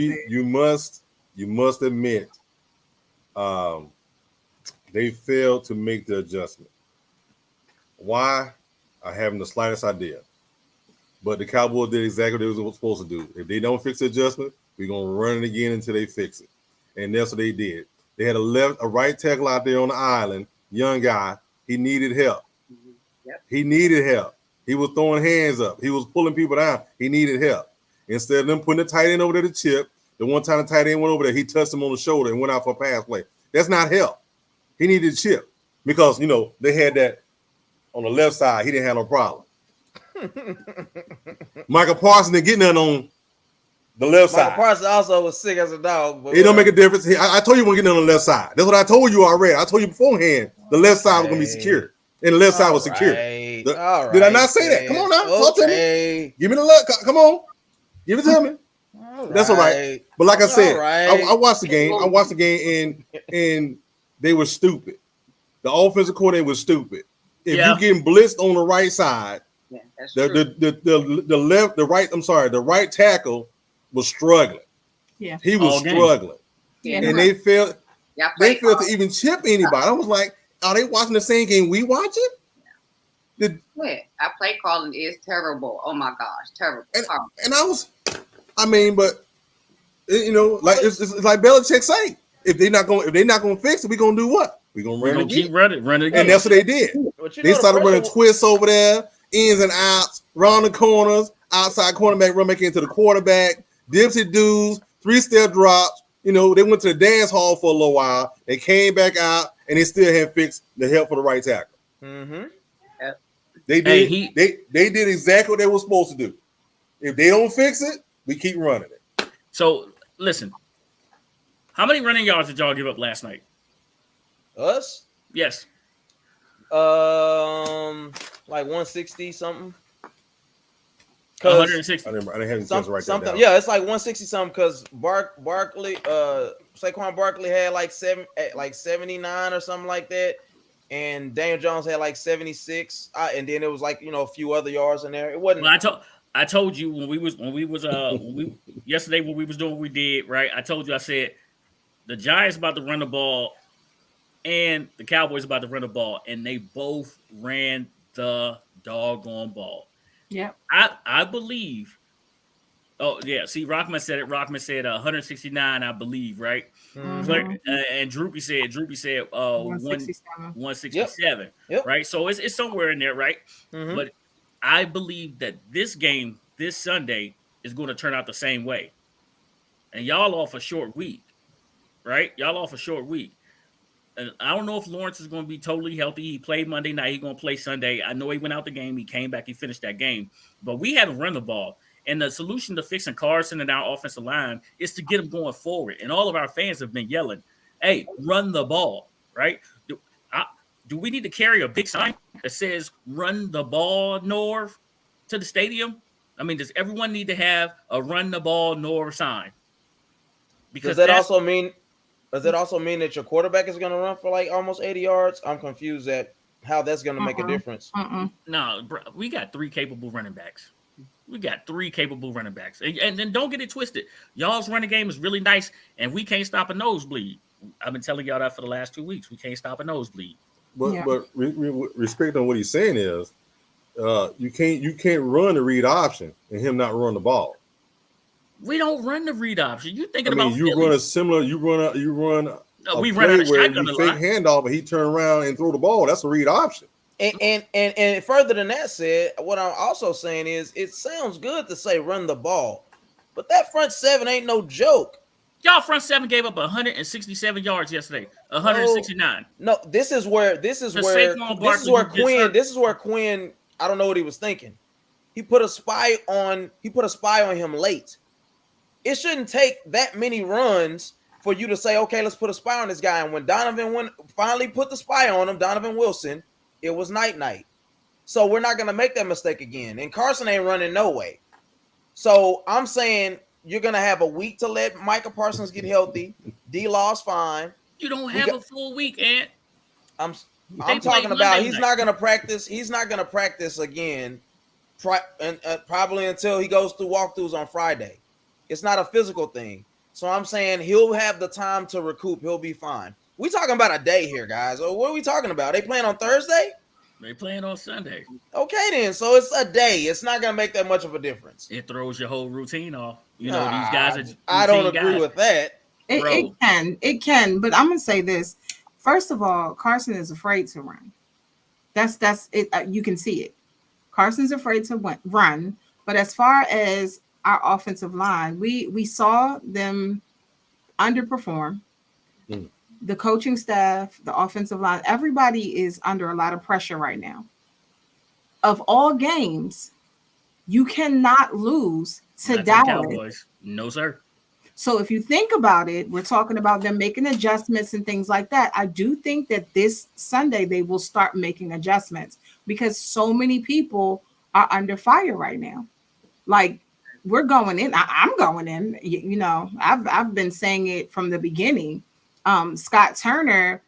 You must admit they failed to make the adjustment. Why? I haven't the slightest idea. But the Cowboys did exactly what they were supposed to do. If they don't fix the adjustment, we're going to run it again until they fix it. And that's what they did. They had a right tackle out there on the island, young guy. He needed help. Yep. He needed help. He was throwing hands up. He was pulling people down. He needed help. Instead of them putting the tight end over there to Chip, the one time the tight end went over there, he touched him on the shoulder and went out for a pass play. That's not help. He needed Chip because, they had that on the left side. He didn't have no problem. Michael Parsons didn't get nothing on the left side. Michael Parsons also was sick as a dog. It don't make a difference. I told you we won't get nothing on the left side. That's what I told you already. I told you beforehand the left side was going to be secure. And the left side was secure. Did I not say that? Come on now. Talk to me. Give me the look. Come on. Give it to me. That's all right. But like I said, I watched the game. And they were stupid. The offensive coordinator was stupid. If you're getting blitzed on the right side, the right tackle was struggling. Yeah. He was struggling. Yeah. And they failed. they failed to even chip anybody. I was like, are they watching the same game we watching? Our play calling is terrible. Oh my gosh, terrible. And but you know, like it's like Belichick say, if they're not gonna fix it, we gonna do what? We gonna run it again. Keep running again. And that's what they did. They started running twists over there, ins and outs, round the corners, outside cornerback run back into the quarterback, dipsy dudes, 3-step drops. You know, they went to the dance hall for a little while. They came back out, and they still hadn't fixed the help for the right tackle. Mm-hmm. They did. They did exactly what they were supposed to do. If they don't fix it, we keep running it. So listen, how many running yards did y'all give up last night? Us? Yes. Like 160 something. 160. I didn't have any chance to write that down. Yeah, it's like 160 something because Saquon Barkley had like 79 or something like that. And Daniel Jones had like 76, and then it was like a few other yards in there. It wasn't. Well, I told you yesterday when we was doing what we did, right? I told you, I said the Giants about to run the ball, and the Cowboys about to run the ball, and they both ran the doggone ball. Yeah, I believe. Oh yeah, see, Rockman said it. Rockman said 169, I believe, right? Mm-hmm. And Droopy said 167, Yep. right? So it's somewhere in there, right? Mm-hmm. But I believe that this game this Sunday is going to turn out the same way. And y'all off a short week, right? Y'all off a short week. And I don't know if Lawrence is going to be totally healthy. He played Monday night. He's going to play Sunday. I know he went out the game. He came back. He finished that game. But we haven't run the ball. And the solution to fixing Carson and our offensive line is to get them going forward. And all of our fans have been yelling, hey, run the ball, right? Do we need to carry a big sign that says run the ball north to the stadium? I mean, does everyone need to have a run the ball north sign? Because does that also mean that your quarterback is going to run for like almost 80 yards? I'm confused at how that's going to make a difference. No, bro, we got 3 capable running backs. And then don't get it twisted. Y'all's running game is really nice, and we can't stop a nosebleed. I've been telling y'all that for the last 2 weeks. We can't stop a nosebleed. But respect on what he's saying is, you can't run the read option and him not run the ball. We don't run the read option. You thinking about Philly. Run a similar. You run a we play run a where on the you fake handoff, but he turn around and throw the ball. That's a read option. And further than that said, what I'm also saying is it sounds good to say run the ball, but that front seven ain't no joke. Y'all front seven gave up 167 yards yesterday. 169. No, this is where Quinn. I don't know what he was thinking. He put a spy on him late. It shouldn't take that many runs for you to say, okay, let's put a spy on this guy. And when Donovan finally put the spy on him, Donovan Wilson, it was night. So we're not going to make that mistake again. And Carson ain't running no way. So I'm saying you're going to have a week to let Micah Parsons get healthy. D-Law's fine. You don't have a full week, Ant. I'm talking about he's not going to practice. He's not going to practice again probably until he goes through walkthroughs on Friday. It's not a physical thing. So I'm saying he'll have the time to recoup. He'll be fine. We talking about a day here, guys. What are we talking about? They playing on Thursday? They playing on Sunday. Okay, then. So it's a day. It's not going to make that much of a difference. It throws your whole routine off. You know, these guys are I don't agree with that. It can. But I'm going to say this. First of all, Carson is afraid to run. That's it. You can see it. Carson's afraid to run. But as far as our offensive line, we saw them underperform. The coaching staff, the offensive line, everybody is under a lot of pressure right now. Of all games, you cannot lose to Dallas. Cowboys. No, sir. So if you think about it, we're talking about them making adjustments and things like that. I do think that this Sunday they will start making adjustments because so many people are under fire right now. Like we're going in. I'm going in. You know, I've been saying it from the beginning. Scott Turner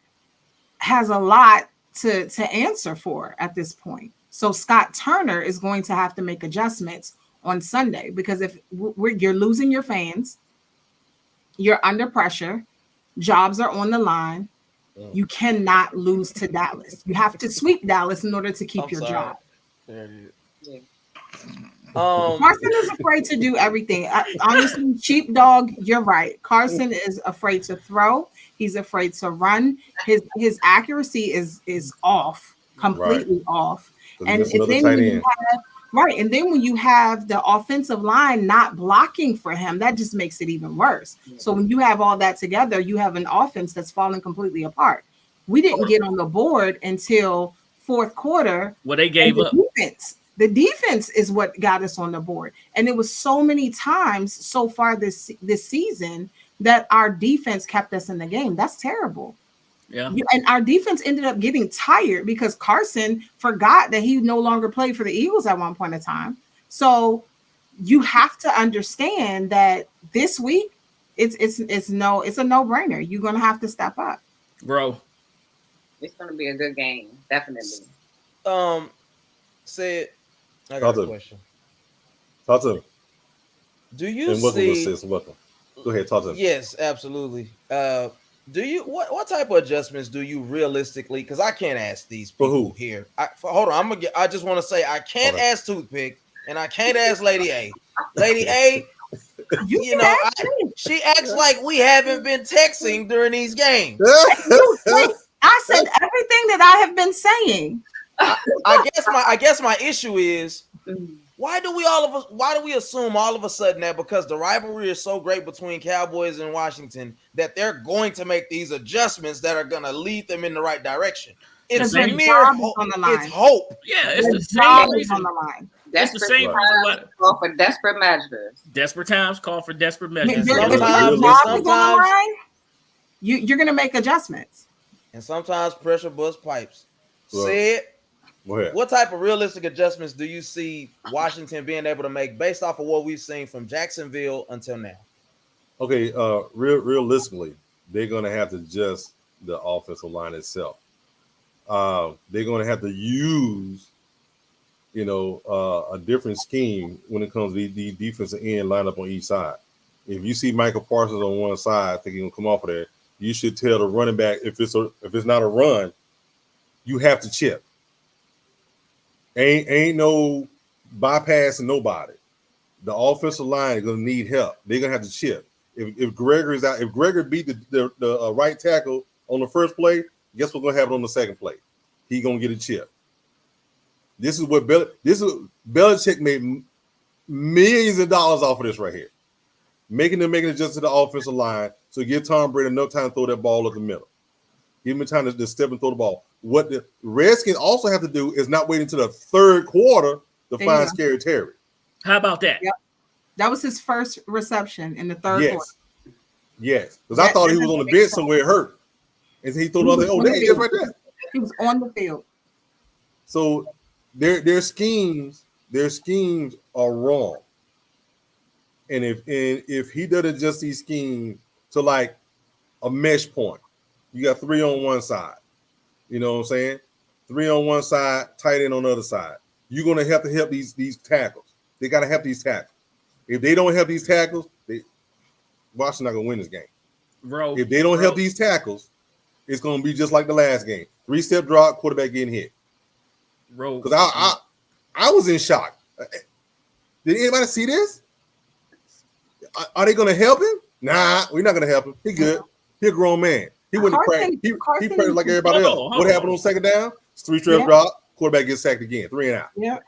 has a lot to answer for at this point. So Scott Turner is going to have to make adjustments on Sunday because if you're losing your fans, you're under pressure, Jobs are on the line. You cannot lose to Dallas. You have to sweep Dallas in order to keep your job. There it is. Yeah. Carson is afraid to do everything. Honestly, sheepdog, you're right. Carson is afraid to throw. He's afraid to run. His accuracy is off, completely off. And then when you have the offensive line not blocking for him, that just makes it even worse. So when you have all that together, you have an offense that's falling completely apart. We didn't get on the board until fourth quarter. Well, they gave up. The defense is what got us on the board. And it was so many times so far this season that our defense kept us in the game. That's terrible. Yeah. And our defense ended up getting tired because Carson forgot that he no longer played for the Eagles at one point in time. So you have to understand that this week it's a no-brainer. You're going to have to step up. Bro. It's going to be a good game. Definitely. Said, I got a question. Talk to him. Do you see? Welcome. Go ahead, talk to him. Yes, absolutely. Do you what type of adjustments do you realistically? Because I can't ask these people here. Hold on, I just want to say I can't ask Toothpick and I can't ask Lady A. Lady A, she acts like we haven't been texting during these games. I said everything that I have been saying. I guess my issue is why do we assume all of a sudden that because the rivalry is so great between Cowboys and Washington that they're going to make these adjustments that are going to lead them in the right direction? It's a mere hope. It's hope. Yeah, it's the same reason. On the line. That's the same reason. Call for desperate measures. Desperate times call for desperate measures. Sometimes you're going to make adjustments. And sometimes pressure bust pipes. Said. What type of realistic adjustments do you see Washington being able to make based off of what we've seen from Jacksonville until now? Okay, realistically, they're going to have to adjust the offensive line itself. They're going to have to use, a different scheme when it comes to the defensive end lineup on each side. If you see Michael Parsons on one side, thinking he'll come off of there, you should tell the running back if it's not a run, you have to chip. Ain't no bypassing nobody. The offensive line is gonna need help. They're gonna have to chip. If Gregory's out, if Gregory beat the right tackle on the first play, guess what's gonna happen on the second play? He gonna get a chip. This is Belichick made millions of dollars off of this right here, making adjustments to the offensive line to give Tom Brady enough time to throw that ball up the middle. Give him time to step and throw the ball. What the Redskins also have to do is not wait until the third quarter to find Scary Terry. How about that? Yep. That was his first reception in the third quarter. Yes. Because I thought he was on the bench somewhere hurt. And he threw the other, there right there. He was on the field. So their schemes are wrong. And if he doesn't adjust these schemes to like a mesh point, you got 3 on one side. You know what I'm saying? 3 on one side, tight end on the other side. You're going to have these tackles. They got to help these tackles. If they don't help these tackles, Washington's not going to win this game. Bro, if they don't help these tackles, it's going to be just like the last game. 3-step drop, quarterback getting hit. Bro, because I was in shock. Did anybody see this? Are they going to help him? Nah, we're not going to help him. He good. He a grown man. He went to practice. He practiced like everybody else. What happened on second down? It's 3-step drop. Quarterback gets sacked again. 3 and out. Yeah.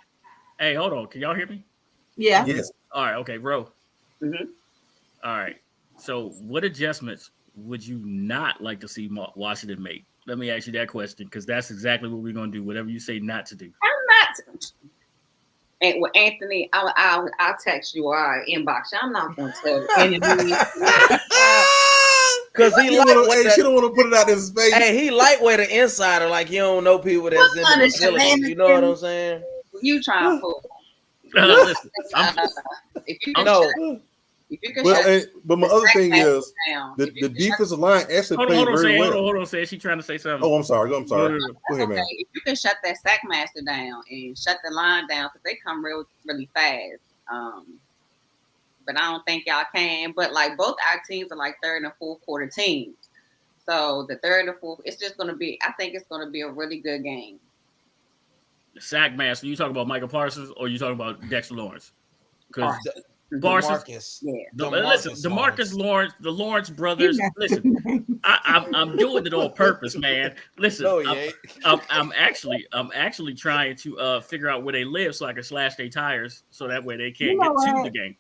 Hey, hold on. Can y'all hear me? Yeah. Yes. All right. Okay, bro. Mm-hmm. All right. So, what adjustments would you not like to see Washington make? Let me ask you that question because that's exactly what we're going to do. Whatever you say not to do. I'm not. And with Anthony, I'll text you or I'll inbox you. I'm not going to tell you anything. Because he she don't want to put it out in space. Hey, he lightweight an insider, like he don't know people that's in the facility. You know what I'm saying? You trying to pull. Listen, but my other thing is the defensive line actually played very well. Hold on, say she trying to say something. Oh, I'm sorry. Go ahead, man. If you can shut that sack master down and shut the line down because they come really fast. But I don't think y'all can. But like both our teams are like third and fourth quarter teams. So the third and fourth, it's just going to be. I think it's going to be a really good game. Sack master. You talking about Michael Parsons or you talking about Dexter Lawrence? Because DeMarcus. Listen, DeMarcus Lawrence, the Lawrence brothers. Listen, I'm doing it on purpose, man. Listen, No, I'm actually trying to figure out where they live so I can slash their tires so that way they can't get to the game.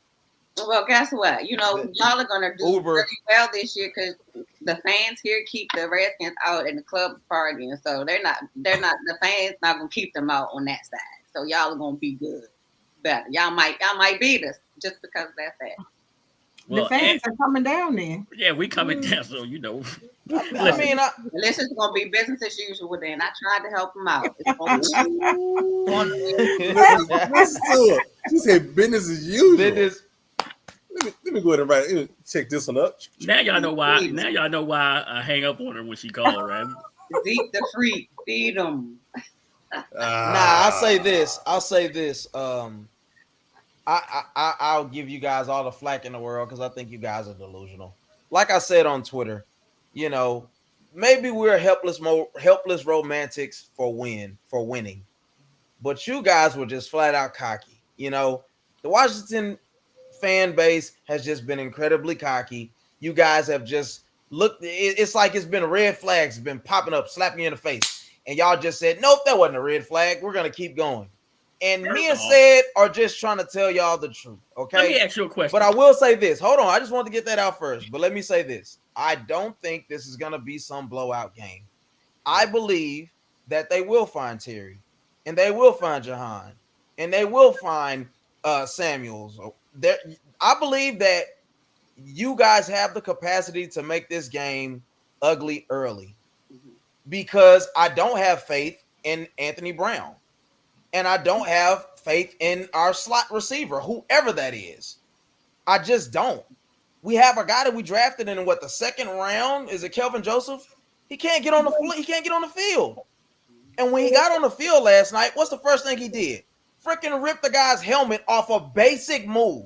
Well, guess what? You know, y'all are gonna do really well this year because the fans here keep the Redskins out and the club's partying, so they're not. The fans not gonna keep them out on that side. So y'all are gonna be good. Better. Y'all might beat us just because that's that. Well, the fans are coming down there. Yeah, we coming down, so you know. This is gonna be business as usual. Then I tried to help them out. She said business as usual. Business. Let me go ahead and check this one up. Now y'all know why. Now y'all know why I hang up on her when she called, right? Zeke the freak, feed them. I'll say this. I'll give you guys all the flack in the world because I think you guys are delusional. Like I said on Twitter, you know, maybe we're helpless romantics for winning, but you guys were just flat out cocky. You know, the Washington fan base has just been incredibly cocky. You guys have just looked. It's like it's been red flags, been popping up, slapping you in the face, and y'all just said, "Nope, that wasn't a red flag. We're gonna keep going." And me and Sid are just trying to tell y'all the truth. Okay. Let me ask you a question. But I will say this. Hold on. I just want to get that out first. But let me say this. I don't think this is gonna be some blowout game. I believe that they will find Terry, and they will find Jahan, and they will find Samuels. I believe that you guys have the capacity to make this game ugly early because I don't have faith in Anthony Brown and I don't have faith in our slot receiver, whoever that is. I just don't. We have a guy that we drafted in the second round. Is it Kelvin Joseph? He can't get on the field. And when he got on the field last night, what's the first thing he did? Freaking ripped the guy's helmet off a basic move.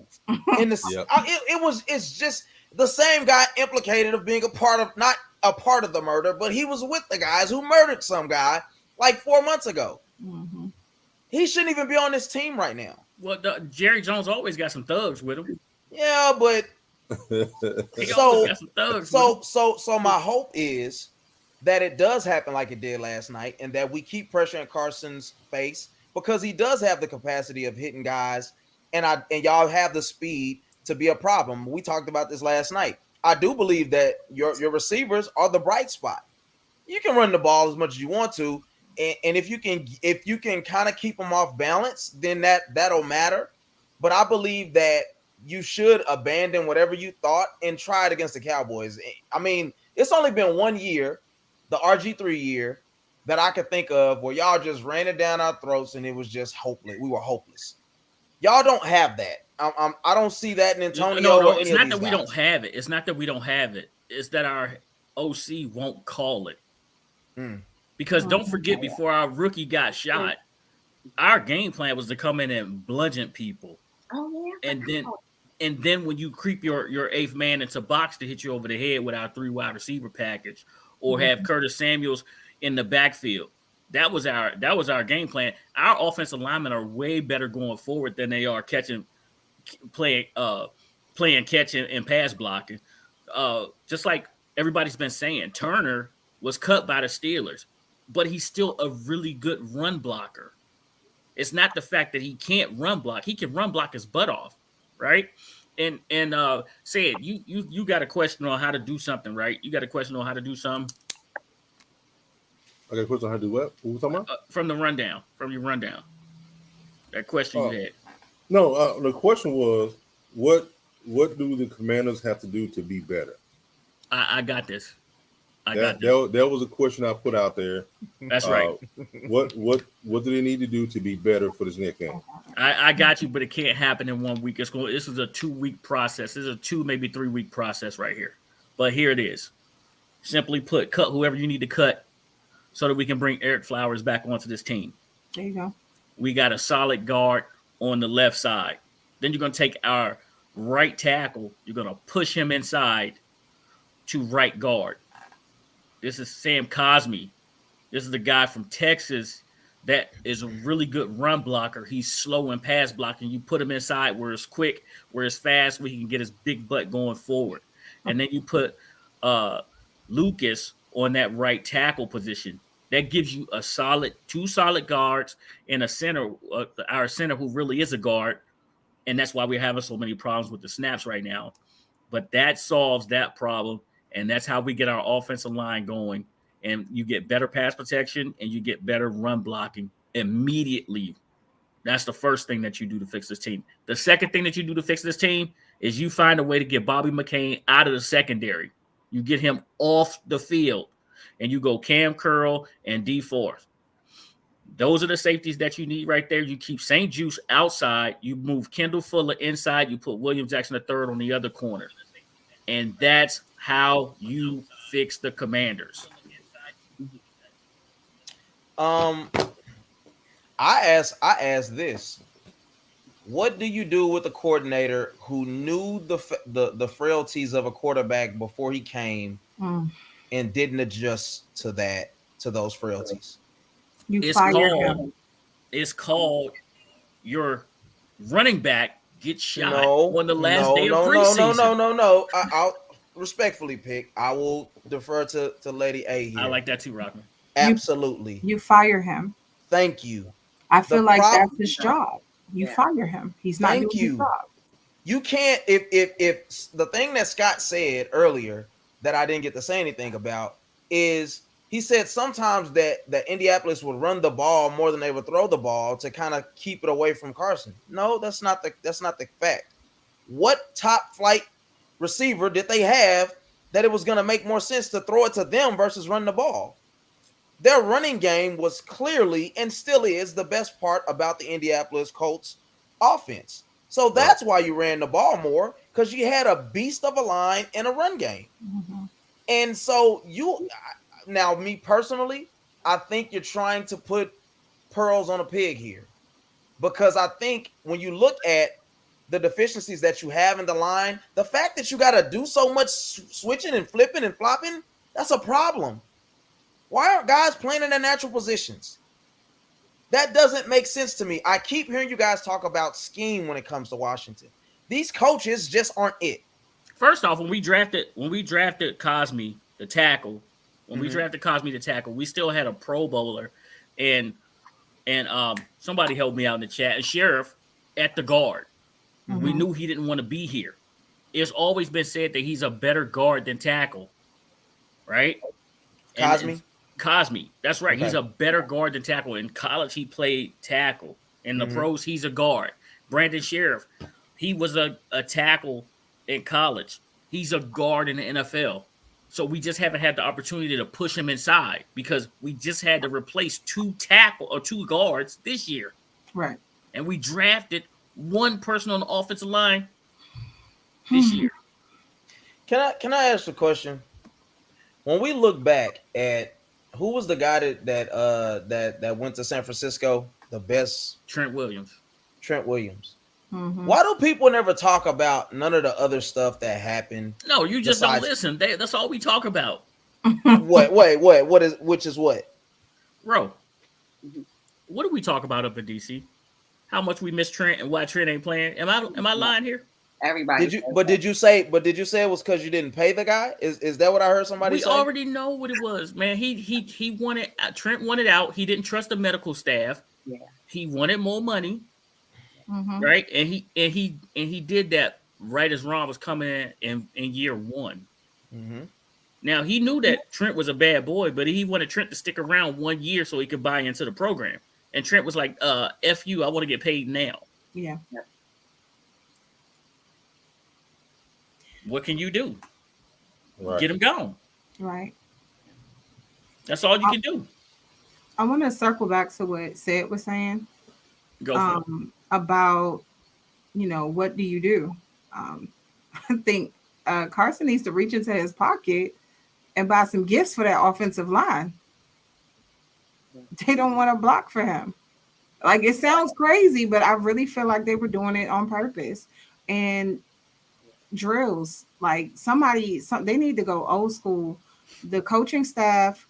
It's just the same guy implicated of being not a part of the murder, but he was with the guys who murdered some guy like 4 months ago. Mm-hmm. He shouldn't even be on this team right now. Well, Jerry Jones always got some thugs with him. Yeah, but so my hope is that it does happen like it did last night, and that we keep pressuring Carson's face because he does have the capacity of hitting guys, and y'all have the speed to be a problem. We talked about this last night. I do believe that your receivers are the bright spot. You can run the ball as much as you want to, and if you can kind of keep them off balance, then that'll matter. But I believe that you should abandon whatever you thought and try it against the Cowboys. I mean, it's only been 1 year, the RG3 year, that I could think of where y'all just ran it down our throats and it was just hopeless. We were hopeless. Y'all don't have that. I don't see that in Antonio. No, it's not that we don't have it. It's not that we don't have it. It's that our OC won't call it. Because don't forget, before our rookie got shot, our game plan was to come in and bludgeon people. Oh yeah. And then when you creep your eighth man into box to hit you over the head with our 3 wide receiver package, or have Curtis Samuels in the backfield, that was our game plan. Our offensive linemen are way better going forward than they are playing catch and pass blocking. Just like everybody's been saying, Turner was cut by the Steelers, but he's still a really good run blocker. It's not the fact that he can't run block; he can run block his butt off, right? And Sid, you got a question on how to do something, right? You got a question on how to do something. I got a question on how to do what? What were we talking about? From your rundown. That question you had. No, the question was, what do the Commanders have to do to be better? I got this. That was a question I put out there. That's right. What do they need to do to be better for this next game? I got you, but it can't happen in 1 week. This is a 2-week process. This is a 2, maybe 3-week process right here. But here it is. Simply put, cut whoever you need to cut so that we can bring Eric Flowers back onto this team. There you go. We got a solid guard on the left side. Then you're going to take our right tackle. You're going to push him inside to right guard. This is Sam Cosmi. This is the guy from Texas that is a really good run blocker. He's slow in pass blocking. You put him inside where it's quick, where it's fast, where he can get his big butt going forward. And then you put Lucas on that right tackle position. That gives you two solid guards and a center, our center who really is a guard. And that's why we're having so many problems with the snaps right now. But that solves that problem. And that's how we get our offensive line going. And you get better pass protection and you get better run blocking immediately. That's the first thing that you do to fix this team. The second thing that you do to fix this team is you find a way to get Bobby McCain out of the secondary. You get him off the field and you go Cam Curl and D Force. Those are the safeties that you need right there. You keep St. Juice outside. You move Kendall Fuller inside. You put William Jackson III on the other corner. And that's how you fix the Commanders. I asked this. What do you do with a coordinator who knew the frailties of a quarterback before he came and didn't adjust to those frailties? It's called your running back gets shot on the last day of preseason. No. I'll respectfully pick. I will defer to Lady A here. I like that too, Rockman. Absolutely. You fire him. Thank you. I feel like that's his job. You fire him. He's not doing his job. You can't. If the thing that Scott said earlier that I didn't get to say anything about is he said sometimes that Indianapolis would run the ball more than they would throw the ball to kind of keep it away from Carson. No, that's not the fact. What top flight receiver did they have that it was going to make more sense to throw it to them versus run the ball? Their running game was clearly and still is the best part about the Indianapolis Colts offense. So that's why you ran the ball more, because you had a beast of a line and a run game. Mm-hmm. And so now me personally, I think you're trying to put pearls on a pig here, because I think when you look at the deficiencies that you have in the line, the fact that you got to do so much switching and flipping and flopping, that's a problem. Why aren't guys playing in their natural positions? That doesn't make sense to me. I keep hearing you guys talk about scheme when it comes to Washington. These coaches just aren't it. First off, when we drafted Cosmi, the tackle, we still had a Pro Bowler, and somebody helped me out in the chat, and Sheriff at the guard. Mm-hmm. We knew he didn't want to be here. It's always been said that he's a better guard than tackle, right? Cosmi, that's right. Okay. He's a better guard than tackle. In college, he played tackle. In the pros, he's a guard. Brandon Sheriff, he was a tackle in college. He's a guard in the NFL. So we just haven't had the opportunity to push him inside because we just had to replace two guards this year. Right. And we drafted one person on the offensive line this year. Can I ask a question? When we look back at who was the guy that went to San Francisco, the best? Trent Williams. Mm-hmm. Why do people never talk about none of the other stuff that happened? No, you just don't listen. That's all we talk about. Which is what? Bro, what do we talk about up in DC? How much we miss Trent and why Trent ain't playing? Am I lying here? Everybody. Did you say it was because you didn't pay the guy? Is that what I heard somebody say? We already know what it was, man. He wanted Trent wanted out. He didn't trust the medical staff. Yeah. He wanted more money. Mm-hmm. Right? And he did that right as Ron was coming in year one. Mm-hmm. Now he knew that Trent was a bad boy, but he wanted Trent to stick around 1 year so he could buy into the program. And Trent was like, F you, I want to get paid now. Yeah. What can you do? Right. Get him gone. Right. That's all you can do. I want to circle back to what Sid was saying. Go for it. About, what do you do? I think Carson needs to reach into his pocket and buy some gifts for that offensive line. They don't want to block for him. Like, it sounds crazy, but I really feel like they were doing it on purpose. And drills, like they need to go old school the coaching staff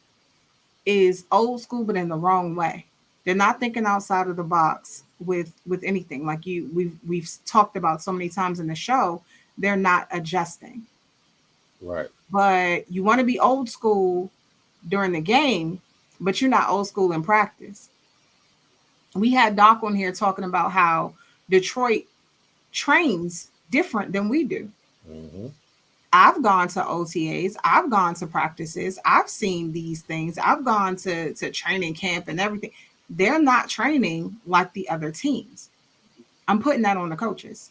is old school, but in the wrong way. They're not thinking outside of the box with anything. Like we've talked about so many times in the show, they're not adjusting. Right. But you want to be old school during the game, but you're not old school in practice. We had Doc on here talking about how Detroit trains different than we do. Mm-hmm. I've gone to OTAs, I've gone to practices, I've seen these things, I've gone to training camp and everything. They're not training like the other teams. I'm putting that on the coaches.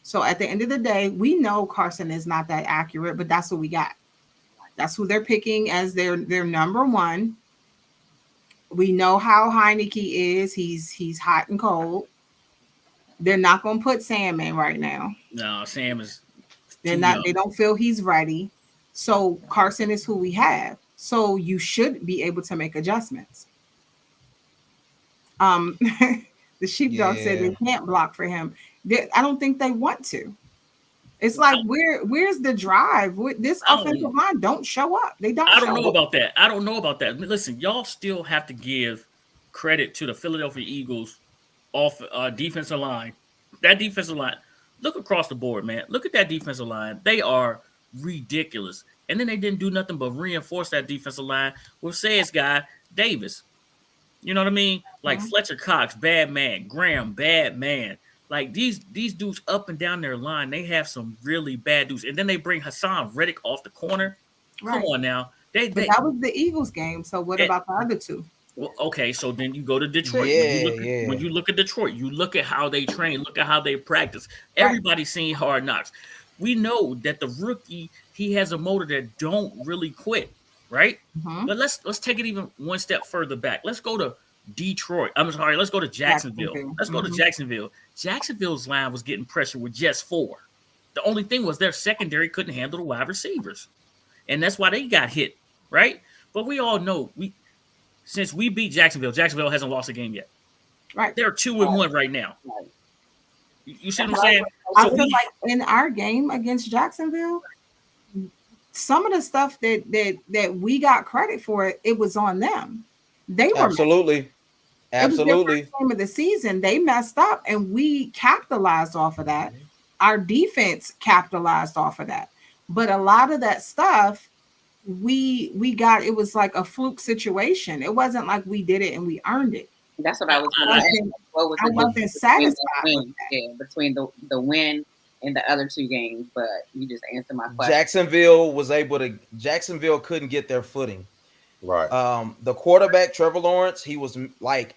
So at the end of the day, we know Carson is not that accurate, but that's what we got. That's who they're picking as their number one. We know how Heineke is. He's hot and cold. They're not going to put Sam in right now. No, Sam is. They're not. They don't feel he's ready. So Carson is who we have. So you should be able to make adjustments. The sheepdog said they can't block for him. I don't think they want to. It's like where's the drive? This offensive line don't show up. They don't. I don't know about that. I don't know about that. Listen, y'all still have to give credit to the Philadelphia Eagles defensive line. That defensive line. Look across the board, man. Look at that defensive line. They are ridiculous. And then they didn't do nothing but reinforce that defensive line with Say's guy, Davis. You know what I mean? Like Fletcher Cox, bad man. Graham, bad man. Like these dudes up and down their line, they have some really bad dudes. And then they bring Hassan Reddick off the corner. Right. Come on now. But that was the Eagles game. So what about the other two? Well, okay, so then you go to Detroit. When you look at Detroit, you look at how they train, look at how they practice. Everybody's seen Hard Knocks. We know that the rookie, he has a motor that don't really quit, right? Mm-hmm. But let's take it even one step further back. Let's go to Detroit. I'm sorry, let's go to Jacksonville. Let's go to Jacksonville. Jacksonville's line was getting pressure with just 4. The only thing was their secondary couldn't handle the wide receivers. And that's why they got hit, right? But we all know since we beat Jacksonville hasn't lost a game yet. Right. They're 2-1 right now. Right. You see what I'm saying? I feel like in our game against Jacksonville, some of the stuff that we got credit for, it was on them. They were absolutely. It was their first game of the season. They messed up, and we capitalized off of that. Our defense capitalized off of that. But a lot of that stuff, we got, it was like a fluke situation. It wasn't like we did it and we earned it. That's what I was saying. I wasn't satisfied between the win and the other 2 games, but you just answered my question. Jacksonville couldn't get their footing. Right. The quarterback, Trevor Lawrence, he was like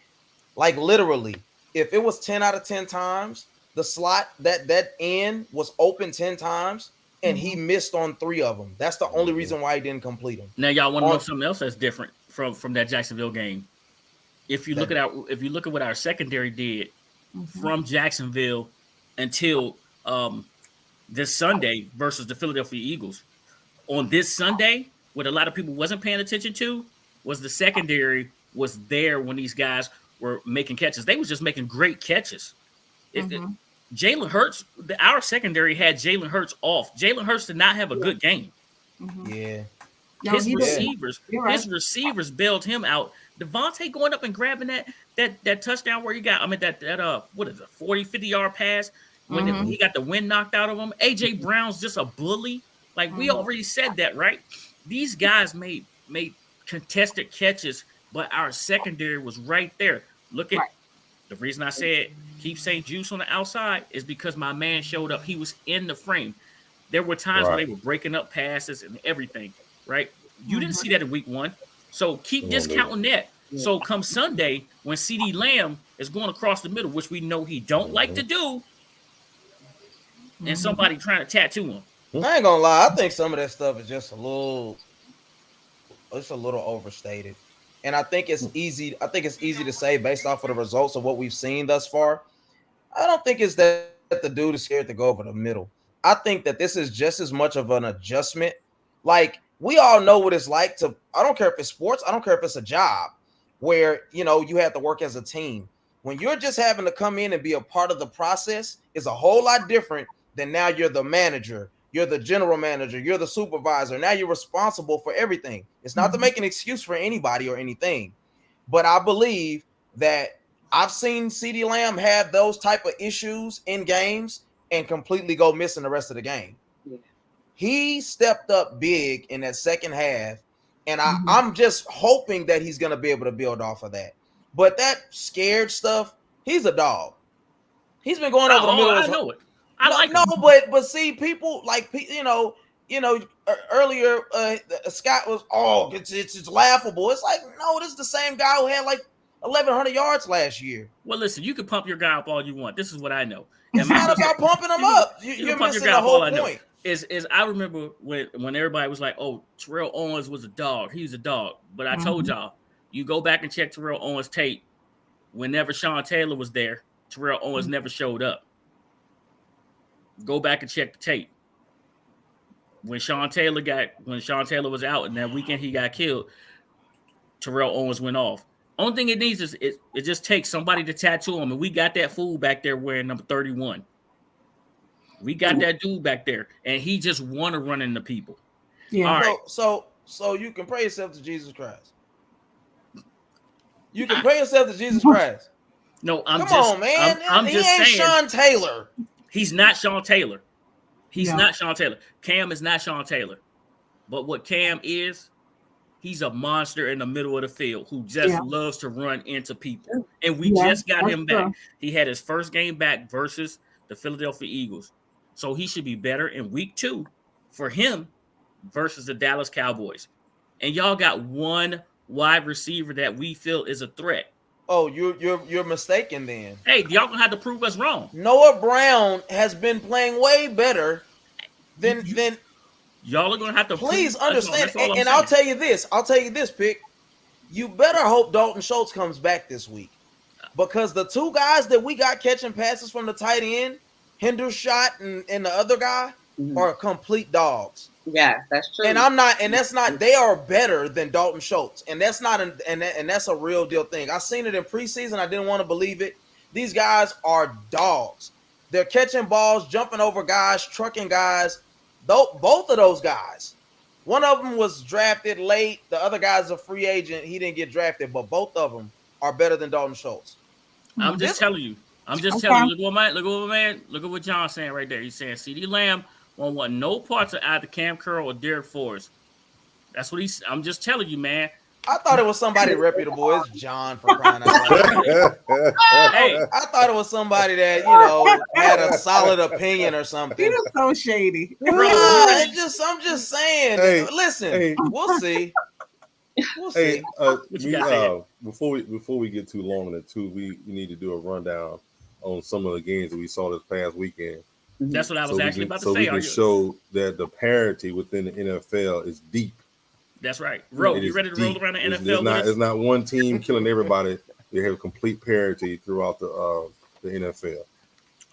literally, if it was 10 out of 10 times, the slot that end was open 10 times. And he missed on 3 of them. That's the only reason why he didn't complete them. Now, y'all want to know something else that's different from that Jacksonville game? If you look at what our secondary did from Jacksonville until this Sunday versus the Philadelphia Eagles. On this Sunday, what a lot of people wasn't paying attention to was the secondary was there when these guys were making catches. They was just making great catches. Jalen Hurts, our secondary had Jalen Hurts off. Jalen Hurts did not have a good game. Yeah. His receivers bailed him out. Devontae going up and grabbing that touchdown where he got, what is it, 40, 50-yard pass when he got the wind knocked out of him. AJ Brown's just a bully. Like we already said that, right? These guys made contested catches, but our secondary was right there. Look at the reason I said keep St. Juice on the outside is because my man showed up. He was in the frame. There were times where they were breaking up passes and everything, right? You didn't see that in week 1. So keep discounting that. So come Sunday, when CeeDee Lamb is going across the middle, which we know he don't like to do, and somebody trying to tattoo him. I ain't gonna lie. I think some of that stuff is just a little overstated. And I think it's easy. I think it's easy to say based off of the results of what we've seen thus far. I don't think it's that the dude is scared to go over the middle. I think that this is just as much of an adjustment. Like we all know what it's like to. I don't care if it's sports. I don't care if it's a job where you have to work as a team. When you're just having to come in and be a part of the process, is a whole lot different than now you're the manager You're the general manager. You're the supervisor. Now you're responsible for everything. It's not to make an excuse for anybody or anything, but I believe that I've seen CeeDee Lamb have those type of issues in games and completely go missing the rest of the game. Yeah. He stepped up big in that second half, and I'm just hoping that he's going to be able to build off of that. But that scared stuff, he's a dog. He's been going over the middle. I know it. But see, people like earlier Scott was it's laughable. It's like, no, this is the same guy who had like 1,100 yards last year. Well, listen, you can pump your guy up all you want. This is what I know. It's not about pumping him up. You're missing the whole point. I remember when everybody was like, "Oh, Terrell Owens was a dog. He's a dog." But I told y'all, you go back and check Terrell Owens' tape. Whenever Sean Taylor was there, Terrell Owens never showed up. Go back and check the tape. When Sean Taylor was out and that weekend he got killed, Terrell Owens went off. Only thing it needs is it just takes somebody to tattoo him, and we got that fool back there wearing number 31. We got that dude back there, and he just want to run into people. Yeah. All right. So you can pray yourself to Jesus Christ. You can pray yourself to Jesus Christ. No, Come on, man. I'm just saying. Sean Taylor. He's not Sean Taylor. He's not Sean Taylor. Cam is not Sean Taylor. But what Cam is, he's a monster in the middle of the field who just loves to run into people. And we just got him back. He had his first game back versus the Philadelphia Eagles. So he should be better in week 2 for him versus the Dallas Cowboys. And y'all got one wide receiver that we feel is a threat. Oh, you're mistaken then. Hey, y'all gonna have to prove us wrong. Noah Brown has been playing way better than y'all are gonna have to please understand. And I'll tell you this, Pick. You better hope Dalton Schultz comes back this week. Because the two guys that we got catching passes from the tight end, Hendershot and the other guy, are complete dogs. Yeah, that's true. And that's not. They are better than Dalton Schultz, and that's not. And that's a real deal thing. I seen it in preseason. I didn't want to believe it. These guys are dogs. They're catching balls, jumping over guys, trucking guys. Both of those guys. One of them was drafted late. The other guy's a free agent. He didn't get drafted, but both of them are better than Dalton Schultz. I'm just telling you. Look at what John's saying right there. He's saying CeeDee Lamb won't want no parts of either Cam Curl or Derek Forrest. That's what I'm just telling you, man. I thought it was somebody reputable. It's John for crying out loud. Hey, I thought it was somebody that had a solid opinion or something. He was so shady. I'm just saying. Hey, listen, we'll see. We'll see. Before we get too long in it too, we need to do a rundown on some of the games that we saw this past weekend. That's what I was actually about to say. So we can show that the parity within the NFL is deep. That's right. You ready to roll around the NFL? It's not one team killing everybody. They have complete parity throughout the NFL.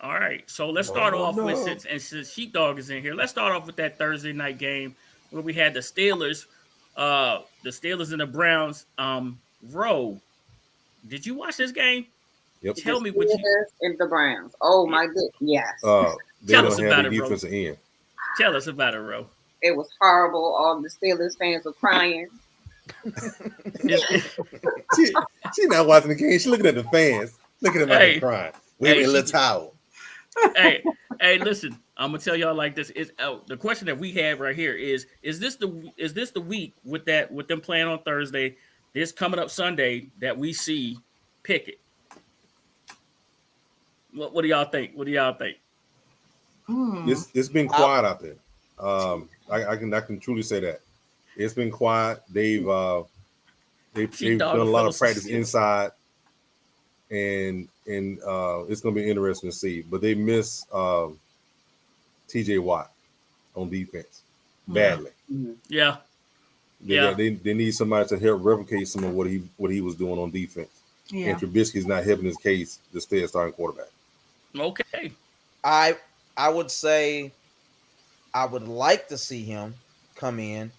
All right. So let's start off with since Sheepdog is in here, let's start off with that Thursday night game where we had the Steelers and the Browns. Row. Did you watch this game? Yep. Tell me what you and the Browns. Oh my goodness. Yes. Tell us about it, Ro. Tell us about it, Ro. It was horrible. All the Steelers fans were crying. She's not watching the game. She's looking at the fans. Look at them crying. Waving a little towel. Hey, listen. I'm gonna tell y'all like this. Is the question that we have right here is this the week with them playing on Thursday, this coming up Sunday that we see Pickett? What do y'all think? It's been quiet out there. I can truly say that it's been quiet. They've done a lot of practice inside, and it's going to be interesting to see. But they miss TJ Watt on defense badly. Yeah. They need somebody to help replicate some of what he was doing on defense. Yeah. And Trubisky's not helping his case to stay a starting quarterback. Okay. I would say I would like to see him come in,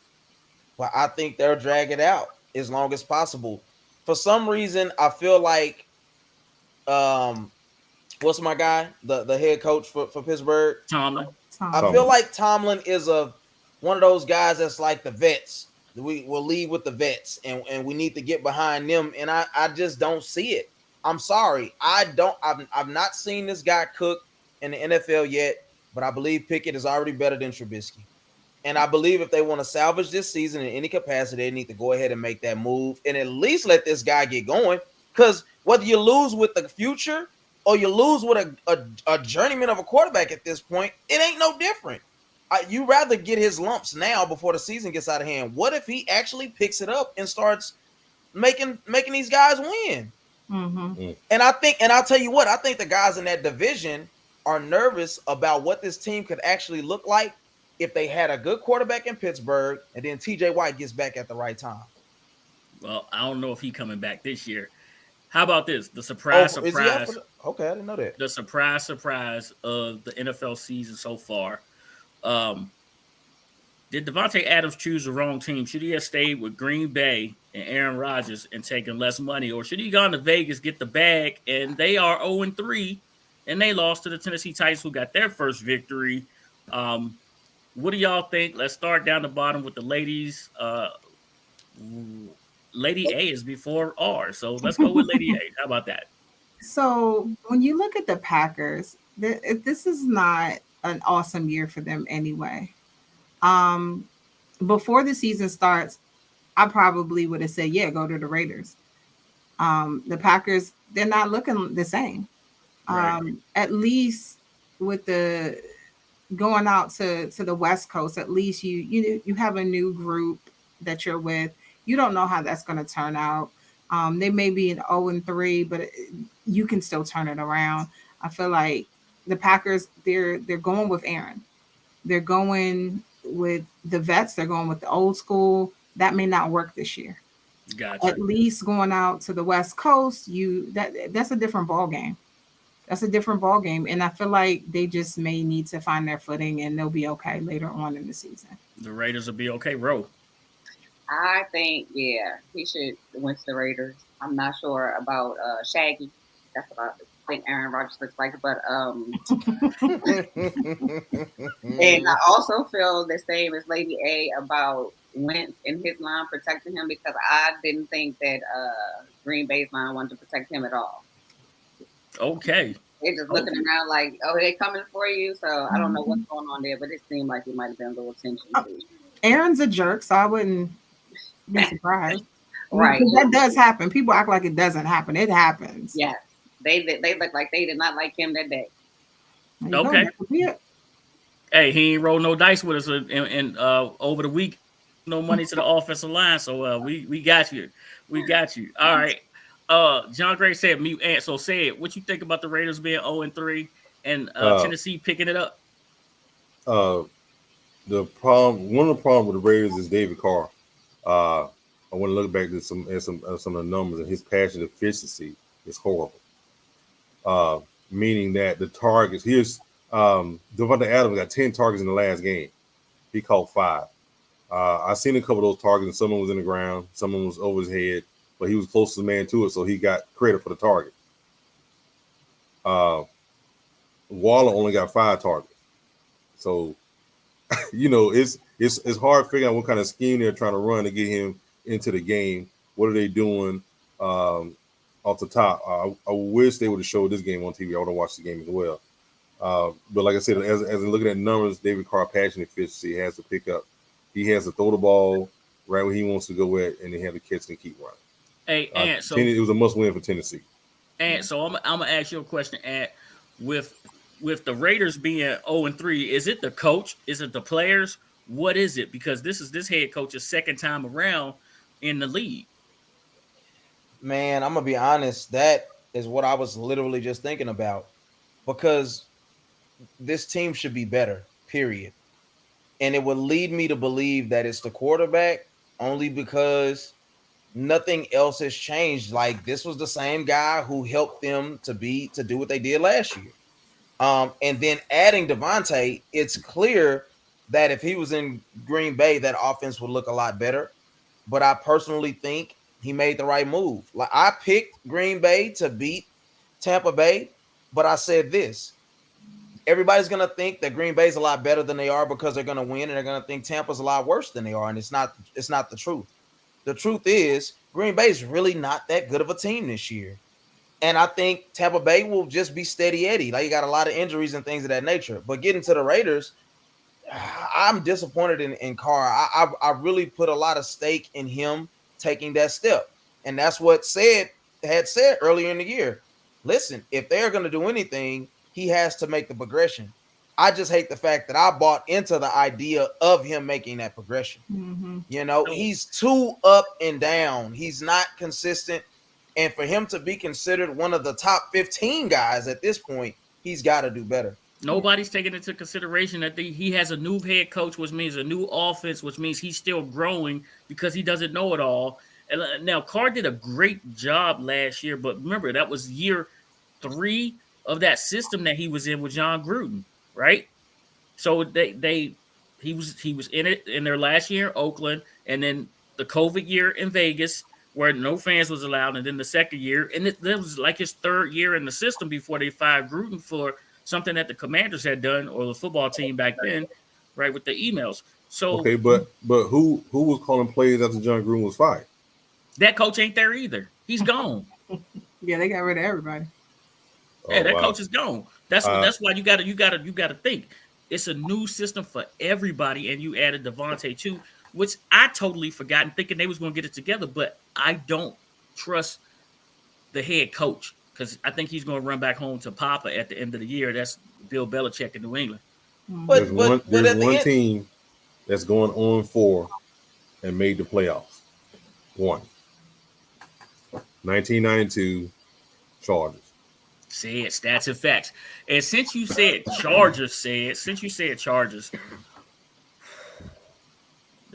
but I think they'll drag it out as long as possible. For some reason, I feel like what's my guy? The head coach for Pittsburgh? Tomlin. I feel like Tomlin is one of those guys that's like the vets. We will lead with the vets, and we need to get behind them. And I just don't see it. I'm sorry. I've not seen this guy cook in the NFL yet, but I believe Pickett is already better than Trubisky. And I believe if they want to salvage this season in any capacity, they need to go ahead and make that move and at least let this guy get going. Because whether you lose with the future or you lose with a journeyman of a quarterback at this point, it ain't no different. You rather get his lumps now before the season gets out of hand. What if he actually picks it up and starts making these guys win? Mm-hmm. And I'll tell you what, I think the guys in that division are nervous about what this team could actually look like if they had a good quarterback in Pittsburgh and then TJ White gets back at the right time. Well, I don't know if he's coming back this year. How about this? The surprise. Okay, I didn't know that. The surprise of the NFL season so far. Did Devontae Adams choose the wrong team? Should he have stayed with Green Bay and Aaron Rodgers and taken less money? Or should he gone to Vegas, get the bag, and they are 0-3, and they lost to the Tennessee Titans, who got their first victory? What do y'all think? Let's start down the bottom with the ladies. Lady A is before R, so let's go with Lady A. How about that? So when you look at the Packers, this is not an awesome year for them anyway. Before the season starts, I probably would have said, yeah, go to the Raiders. The Packers, they're not looking the same. Right. At least with the going out to the West Coast, at least you have a new group that you're with. You don't know how that's going to turn out. They may be an 0-3, but you can still turn it around. I feel like the Packers, they're going with Aaron. They're going with the vets. They're going with the old school. That may not work this year. Gotcha. At least going out to the West Coast, that's a different ball game. That's a different ball game. And I feel like they just may need to find their footing and they'll be okay later on in the season. The Raiders will be okay. Ro. I think, yeah, he should went to the Raiders. I'm not sure about Shaggy. That's what I think Aaron Rodgers looks like. But and I also feel the same as Lady A about Wentz and his line protecting him, because I didn't think that Green Bay's line wanted to protect him at all. Okay. They're just looking around like, oh, they're coming for you. So I don't know what's going on there, but it seemed like it might have been a little tension. Aaron's a jerk, so I wouldn't be surprised. Right. That does happen. People act like it doesn't happen. It happens. Yes. They look like they did not like him that day. Okay. Hey, he ain't rolled no dice with us and over the week. No money to the offensive line, so we got you. We got you. All right. John Gray said mute ant. So say it. What you think about the Raiders being 0-3 and Tennessee picking it up? One of the problems with the Raiders is David Carr. I want to look back at some of the numbers, and his passion efficiency is horrible. Meaning that the targets, here's Devontae Adams got 10 targets in the last game. He caught 5. I seen a couple of those targets, and some of them was in the ground, some of them was over his head, but he was closest man to it, so he got credit for the target. Waller only got 5 targets. So, it's hard figuring out what kind of scheme they're trying to run to get him into the game. What are they doing off the top? I wish they would have showed this game on TV. I would have watched the game as well. But like I said, as in looking at numbers, David Carr passion efficiency has to pick up. He has to throw the ball right where he wants to go at, and then have the catch and keep running. Hey, Ant, so it was a must-win for Tennessee. And so I'm gonna ask you a question, Ant. With the Raiders being 0-3, is it the coach? Is it the players? What is it? Because this is this head coach's second time around in the league. Man, I'm gonna be honest. That is what I was literally just thinking about, because this team should be better, period. And it would lead me to believe that it's the quarterback only because nothing else has changed. Like, this was the same guy who helped them to do what they did last year. And then adding Devontae, it's clear that if he was in Green Bay, that offense would look a lot better. But I personally think he made the right move. Like, I picked Green Bay to beat Tampa Bay, but I said this: everybody's going to think that Green Bay's a lot better than they are because they're going to win, and they're going to think Tampa's a lot worse than they are, and it's not the truth. The truth is Green Bay's really not that good of a team this year. And I think Tampa Bay will just be steady Eddie. Like, you got a lot of injuries and things of that nature. But getting to the Raiders, I'm disappointed in Carr. I really put a lot of stake in him taking that step. And that's what had said earlier in the year. Listen, if they're going to do anything, he has to make the progression. I just hate the fact that I bought into the idea of him making that progression. Mm-hmm. You know, he's too up and down. He's not consistent. And for him to be considered one of the top 15 guys at this point, he's got to do better. Nobody's taking into consideration that he has a new head coach, which means a new offense, which means he's still growing because he doesn't know it all. And now Carr did a great job last year, but remember, that was year 3 of that system that he was in with John Gruden, right? So he was in it in their last year in Oakland, and then the COVID year in Vegas, where no fans was allowed, and then the second year, and that was like his 3rd year in the system before they fired Gruden for something that the Commanders had done, or the football team back then, right, with the emails. So okay, but who was calling plays after John Gruden was fired? That coach ain't there either. He's gone. Yeah, they got rid of everybody. Yeah, that coach is gone. That's why you gotta think. It's a new system for everybody, and you added Devontae too, which I totally forgotten, thinking they was going to get it together. But I don't trust the head coach because I think he's going to run back home to Papa at the end of the year. That's Bill Belichick in New England. There's one team that's going on 4 and made the playoffs. 1. 1992 Chargers. Say it, stats and facts. And since you said Chargers, the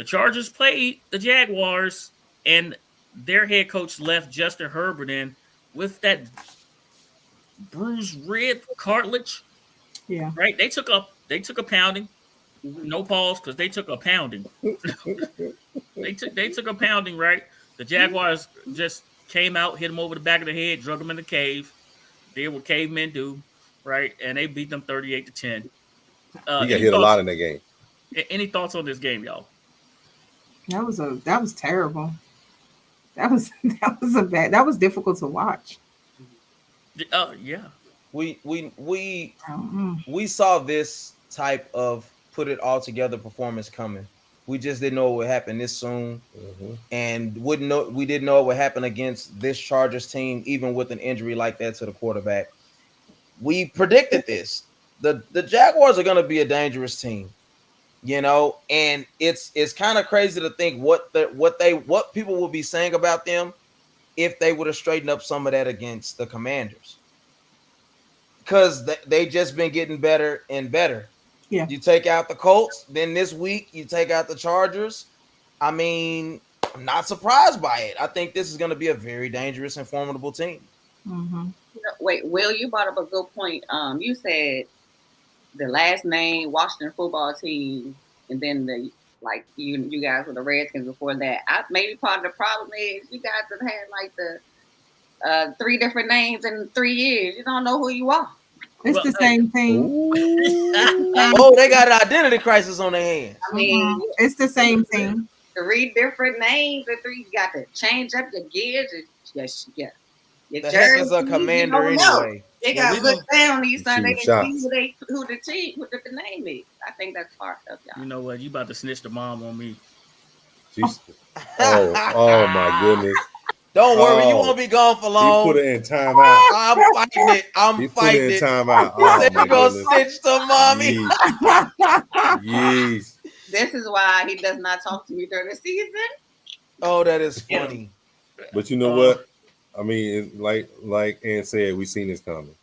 Chargers played the Jaguars, and their head coach left Justin Herbert in with that bruised rib cartilage. Yeah. Right? They took a pounding. No pause, because they took a pounding. They took a pounding, right? The Jaguars just came out, hit him over the back of the head, drug him in the cave. Did what cavemen do, right? And they beat them 38-10. He got hit a lot in that game. Any thoughts on this game, y'all? That was terrible. That was difficult to watch. Yeah. We saw this type of put it all together performance coming. We just didn't know what would happen this soon, and we didn't know it would happen against this Chargers team, even with an injury like that to the quarterback. We predicted this. The Jaguars are going to be a dangerous team, you know, and it's kind of crazy to think what people will be saying about them if they would have straightened up some of that against the Commanders, because they just been getting better and better. Yeah. You take out the Colts, then this week you take out the Chargers. I mean, I'm not surprised by it. I think this is going to be a very dangerous and formidable team. Mm-hmm. Wait, Will, you brought up a good point. You said the last name Washington football team, and then you guys were the Redskins before that. Maybe part of the problem is you guys have had like the 3 different names in 3 years. You don't know who you are. It's the same thing. They got an identity crisis on their hands. I mean, it's the same thing. 3 different names and 3. You got to change up your gears. Yes. The heck is a commander anyway. They got to look down these Sundays and see who the name is. I think that's part of y'all. You know what? You about to snitch the mom on me. Oh my goodness. Don't worry, you won't be gone for long. He put it in timeout. I'm fighting it. He put it in timeout. You said you're going to snitch to mommy. Yes. This is why he does not talk to me during the season. Oh, that is funny. But you know what? I mean, like Ann said, we seen this coming.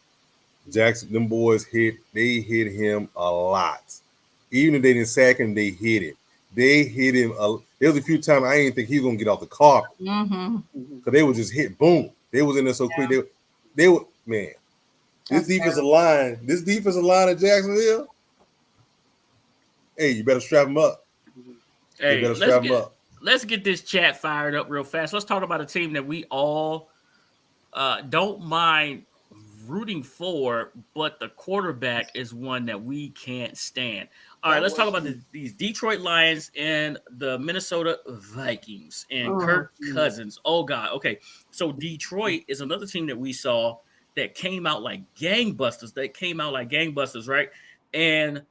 Jackson, them boys hit him a lot. Even if they didn't sack him, they hit him. They hit him. There was a few times I didn't think he was gonna get off the carpet because they would just hit boom. They was in there so quick. They were man. This defensive line of Jacksonville. Hey, you better strap them up. Hey, let's get this chat fired up real fast. Let's talk about a team that we all don't mind rooting for, but the quarterback is one that we can't stand. All right, let's talk about these Detroit Lions and the Minnesota Vikings and Kirk Cousins. Oh, God. Okay, so Detroit is another team that we saw that came out like gangbusters. Right? And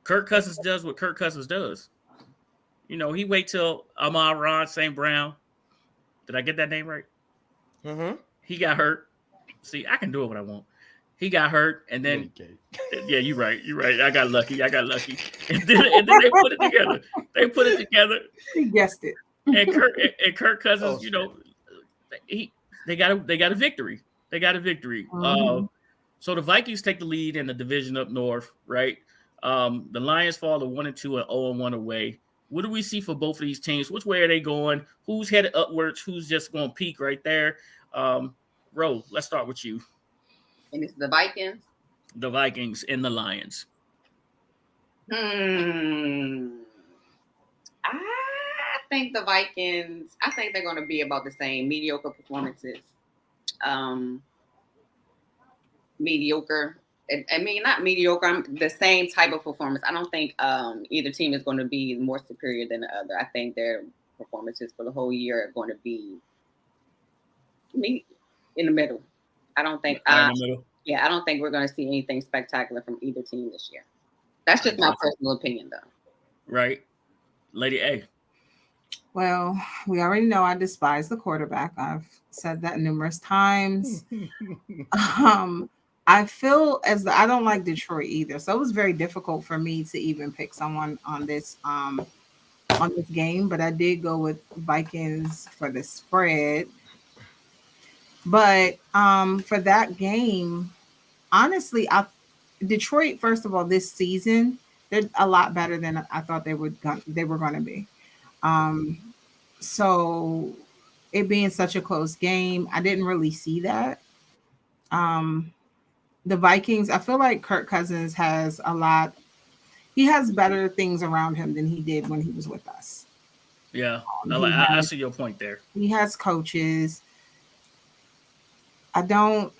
Kirk Cousins does what Kirk Cousins does. You know, he wait till Amon-Ra St. Brown. Did I get that name right? Mm-hmm. He got hurt. See, I can do it when I want. He got hurt, and then yeah, you're right. I got lucky. And then they put it together. He guessed it. And Kirk Cousins, you know, they got a victory. Mm-hmm. So the Vikings take the lead in the division up north, right? The Lions fall to 1-2 and 0-1 away. What do we see for both of these teams? Which way are they going? Who's headed upwards? Who's just going to peak right there? Ro, let's start with you. And it's the Vikings? The Vikings and the Lions. I think the Vikings, they're going to be about the same. Mediocre performances. Mediocre. I mean, not mediocre. The same type of performance. I don't think either team is going to be more superior than the other. I think their performances for the whole year are going to be in the middle. I don't think. I don't think we're going to see anything spectacular from either team this year. That's just my personal opinion, though. Right, Lady A. Well, we already know I despise the quarterback. I've said that numerous times. I feel as though I don't like Detroit either, so it was very difficult for me to even pick someone on this game. But I did go with Vikings for the spread. But for that game, honestly, Detroit, first of all, this season they're a lot better than I thought they were going to be. So it being such a close game, I didn't really see that. The Vikings, I feel like Kirk Cousins has he has better things around him than he did when he was with us. Yeah, I see your point there. He has coaches. I don't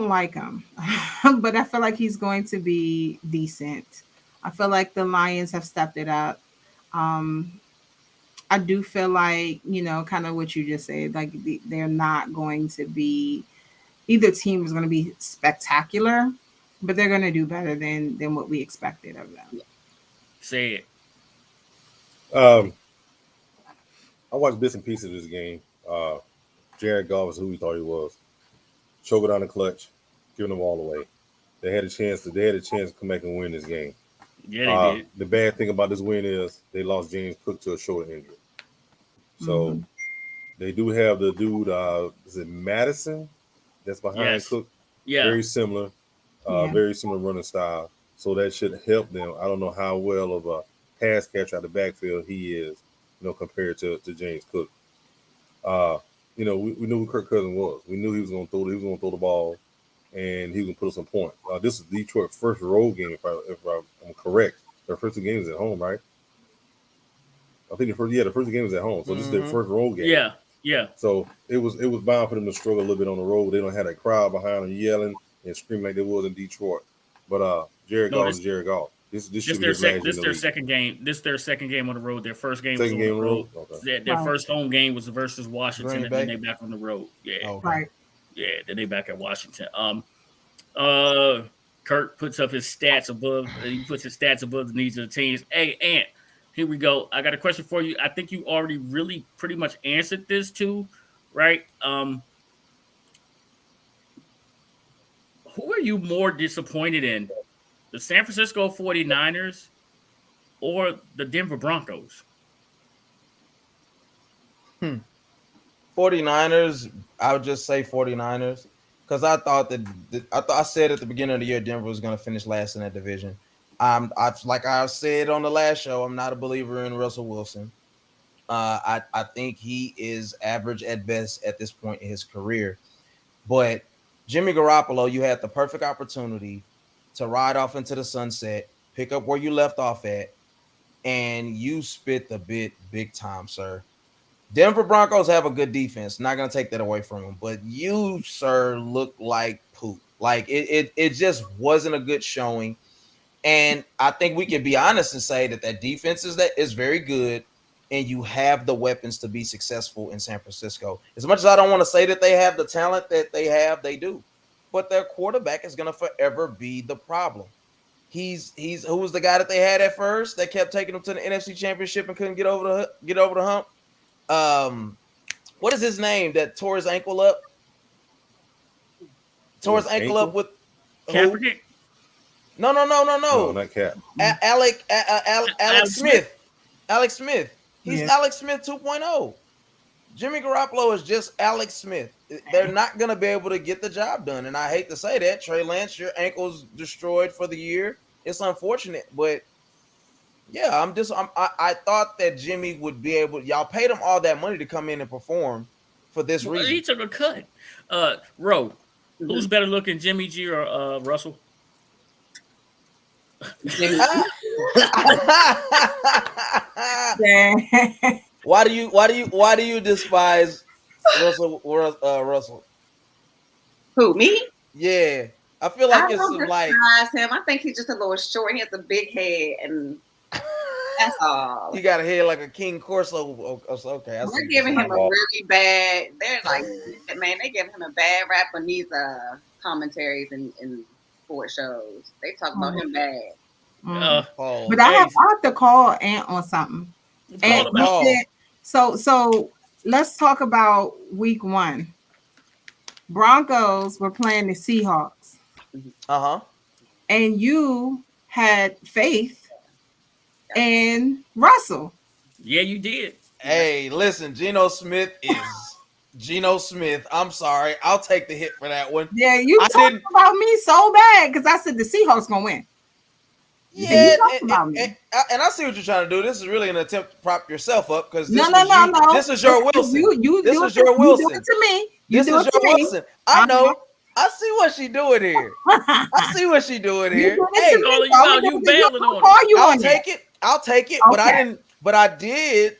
like him, but I feel like he's going to be decent. I feel like the Lions have stepped it up. I do feel like, you know, kind of what you just said, like they're not going to be, either team is going to be spectacular, but they're going to do better than what we expected of them. Say it. I watched bits and pieces of this game. Jared Goff is who we thought he was. Choke it on the clutch, giving them all away. They had a chance to come back and win this game. Yeah, they did. The bad thing about this win is they lost James Cook to a shoulder injury. So they do have the dude, is it Madison? That's behind Cook. Yeah. Very similar running style. So that should help them. I don't know how well of a pass catcher out of the backfield he is, you know, compared to James Cook. You know, we knew who Kirk Cousins was. We knew he was going to throw the ball, and he was going to put us some points. This is Detroit's first road game, if I'm correct. Their first two games at home, right? I think the first game was at home. So this is their first road game. Yeah. So it was bound for them to struggle a little bit on the road. They don't have that crowd behind them yelling and screaming like they was in Detroit. But Jared Goff is Jared Goff. This should be their second game. This is their second game on the road. Their first game was on the road. Okay. Their first home game was versus Washington, and then they back on the road. Yeah. Okay. Right. Yeah, then they back at Washington. Kirk puts up his stats above. He puts his stats above the needs of the teams. Hey, Ant, here we go. I got a question for you. I think you already really pretty much answered this too, right? Who are you more disappointed in? The San Francisco 49ers or the Denver Broncos? 49ers, I would just say 49ers. Because I thought I said at the beginning of the year Denver was going to finish last in that division. Like I said on the last show, I'm not a believer in Russell Wilson. I think he is average at best at this point in his career. But Jimmy Garoppolo, you had the perfect opportunity to ride off into the sunset, pick up where you left off at, and you spit the bit big time, sir. Denver Broncos have a good defense. Not gonna take that away from them, but you, sir, look like poop. Like it just wasn't a good showing. And I think we can be honest and say that defense is very good, and you have the weapons to be successful in San Francisco. As much as I don't want to say that they have the talent that they have, they do. But their quarterback is gonna forever be the problem. He's who was the guy that they had at first that kept taking them to the NFC Championship and couldn't get over the hump. What is his name that tore his ankle up? Tore his ankle up with Kaepernick? No, not Cap. Alex Smith. Alex Smith. He's Alex Smith 2.0. Jimmy Garoppolo is just Alex Smith. They're not going to be able to get the job done. And I hate to say that. Trey Lance, your ankle's destroyed for the year. It's unfortunate, but yeah, I thought that Jimmy would be able. Y'all paid him all that money to come in and perform for this reason. He took a cut. Ro, who's better looking, Jimmy G or Russell? Why do you despise Russell? Who, me? Yeah. I feel like I don't despise him. I think he's just a little short. He has a big head, and that's all. You got a head like a King Corso. Okay, they're giving him a really bad. They're like, man, they giving him a bad rap on these commentaries and sports shows. They talk about him bad. But I have to call Ant on something. And so let's talk about week 1. Broncos were playing the Seahawks. And you had faith in Russell. Yeah, you did. Hey, listen, Geno Smith is Geno Smith. I'm sorry. I'll take the hit for that one. Yeah, you talked about me so bad because I said the Seahawks going to win. Yeah, and I see what you're trying to do. This is really an attempt to prop yourself up because this is your Wilson. This is your Wilson. You do it to me. This is your Wilson. I know. I see what she doing here. I see what she doing here. Hey, I'll take it. Okay. But I did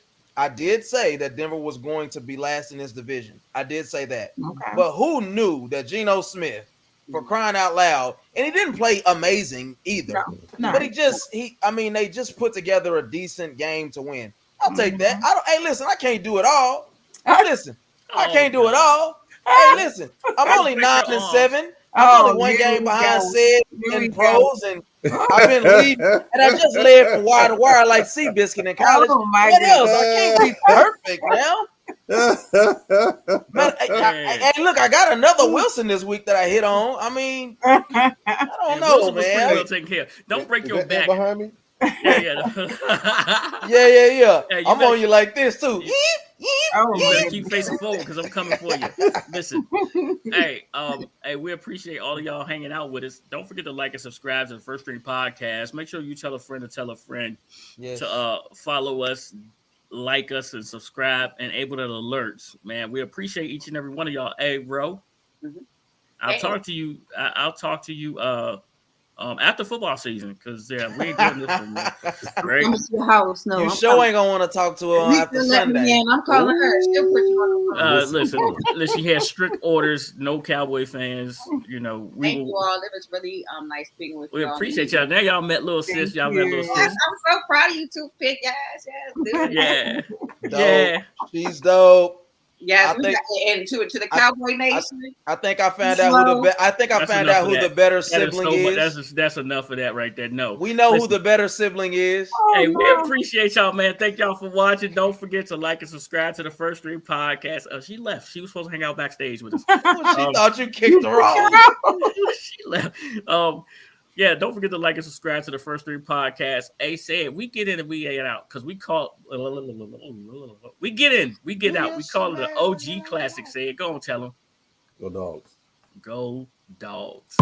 say that Denver was going to be last in this division. I did say that. Okay. But who knew that Geno Smith, for crying out loud, and he didn't play amazing either. No. But they just put together a decent game to win. I'll take that. Listen, I can't do it all. Listen, I can't do it all. Hey, listen, I'm only 9-7. I'm only one game behind Sid in pros, and I've been leading, and I just led from wire to wire like Seabiscuit in college. What else? I can't be perfect now. Hey, look, I got another Wilson this week that I hit on. I mean, I don't know, man. Well taken care. Don't break your back behind me. Yeah. Hey, I'm on you like this too. You better keep facing forward because I'm coming for you. Listen, hey, we appreciate all of y'all hanging out with us. Don't forget to like and subscribe to the First String Podcast. Make sure you tell a friend to tell a friend to follow us, like us, and subscribe, and able to alerts. Man, we appreciate each and every one of y'all. Hey, Ro, I'll talk to you. I'll talk to you. After football season, because we ain't doing this anymore. Right? You sure ain't gonna want to talk to her after Sunday. I'm calling her. She'll put you on the phone. Listen, she has strict orders. No Cowboy fans. Thank you all. It was really nice speaking with you. We appreciate y'all. Now y'all met little sis. Y'all met little sis. I'm so proud of you two, Pick, guys. Yes. Yeah. She's dope. Yeah, and to the Cowboy Nation. I think I found out who the better sibling is. That's enough of that right there. No, we know who the better sibling is. Hey, we appreciate y'all, man. Thank y'all for watching. Don't forget to like and subscribe to the First String Podcast. She left. She was supposed to hang out backstage with us. She thought you kicked her off. She left. Yeah, don't forget to like and subscribe to the First String Podcast. Said we get in and we get out because we call we get in, we get out. We call it an OG classic. Say it. Go on, tell them. Go Dogs. Go Dogs.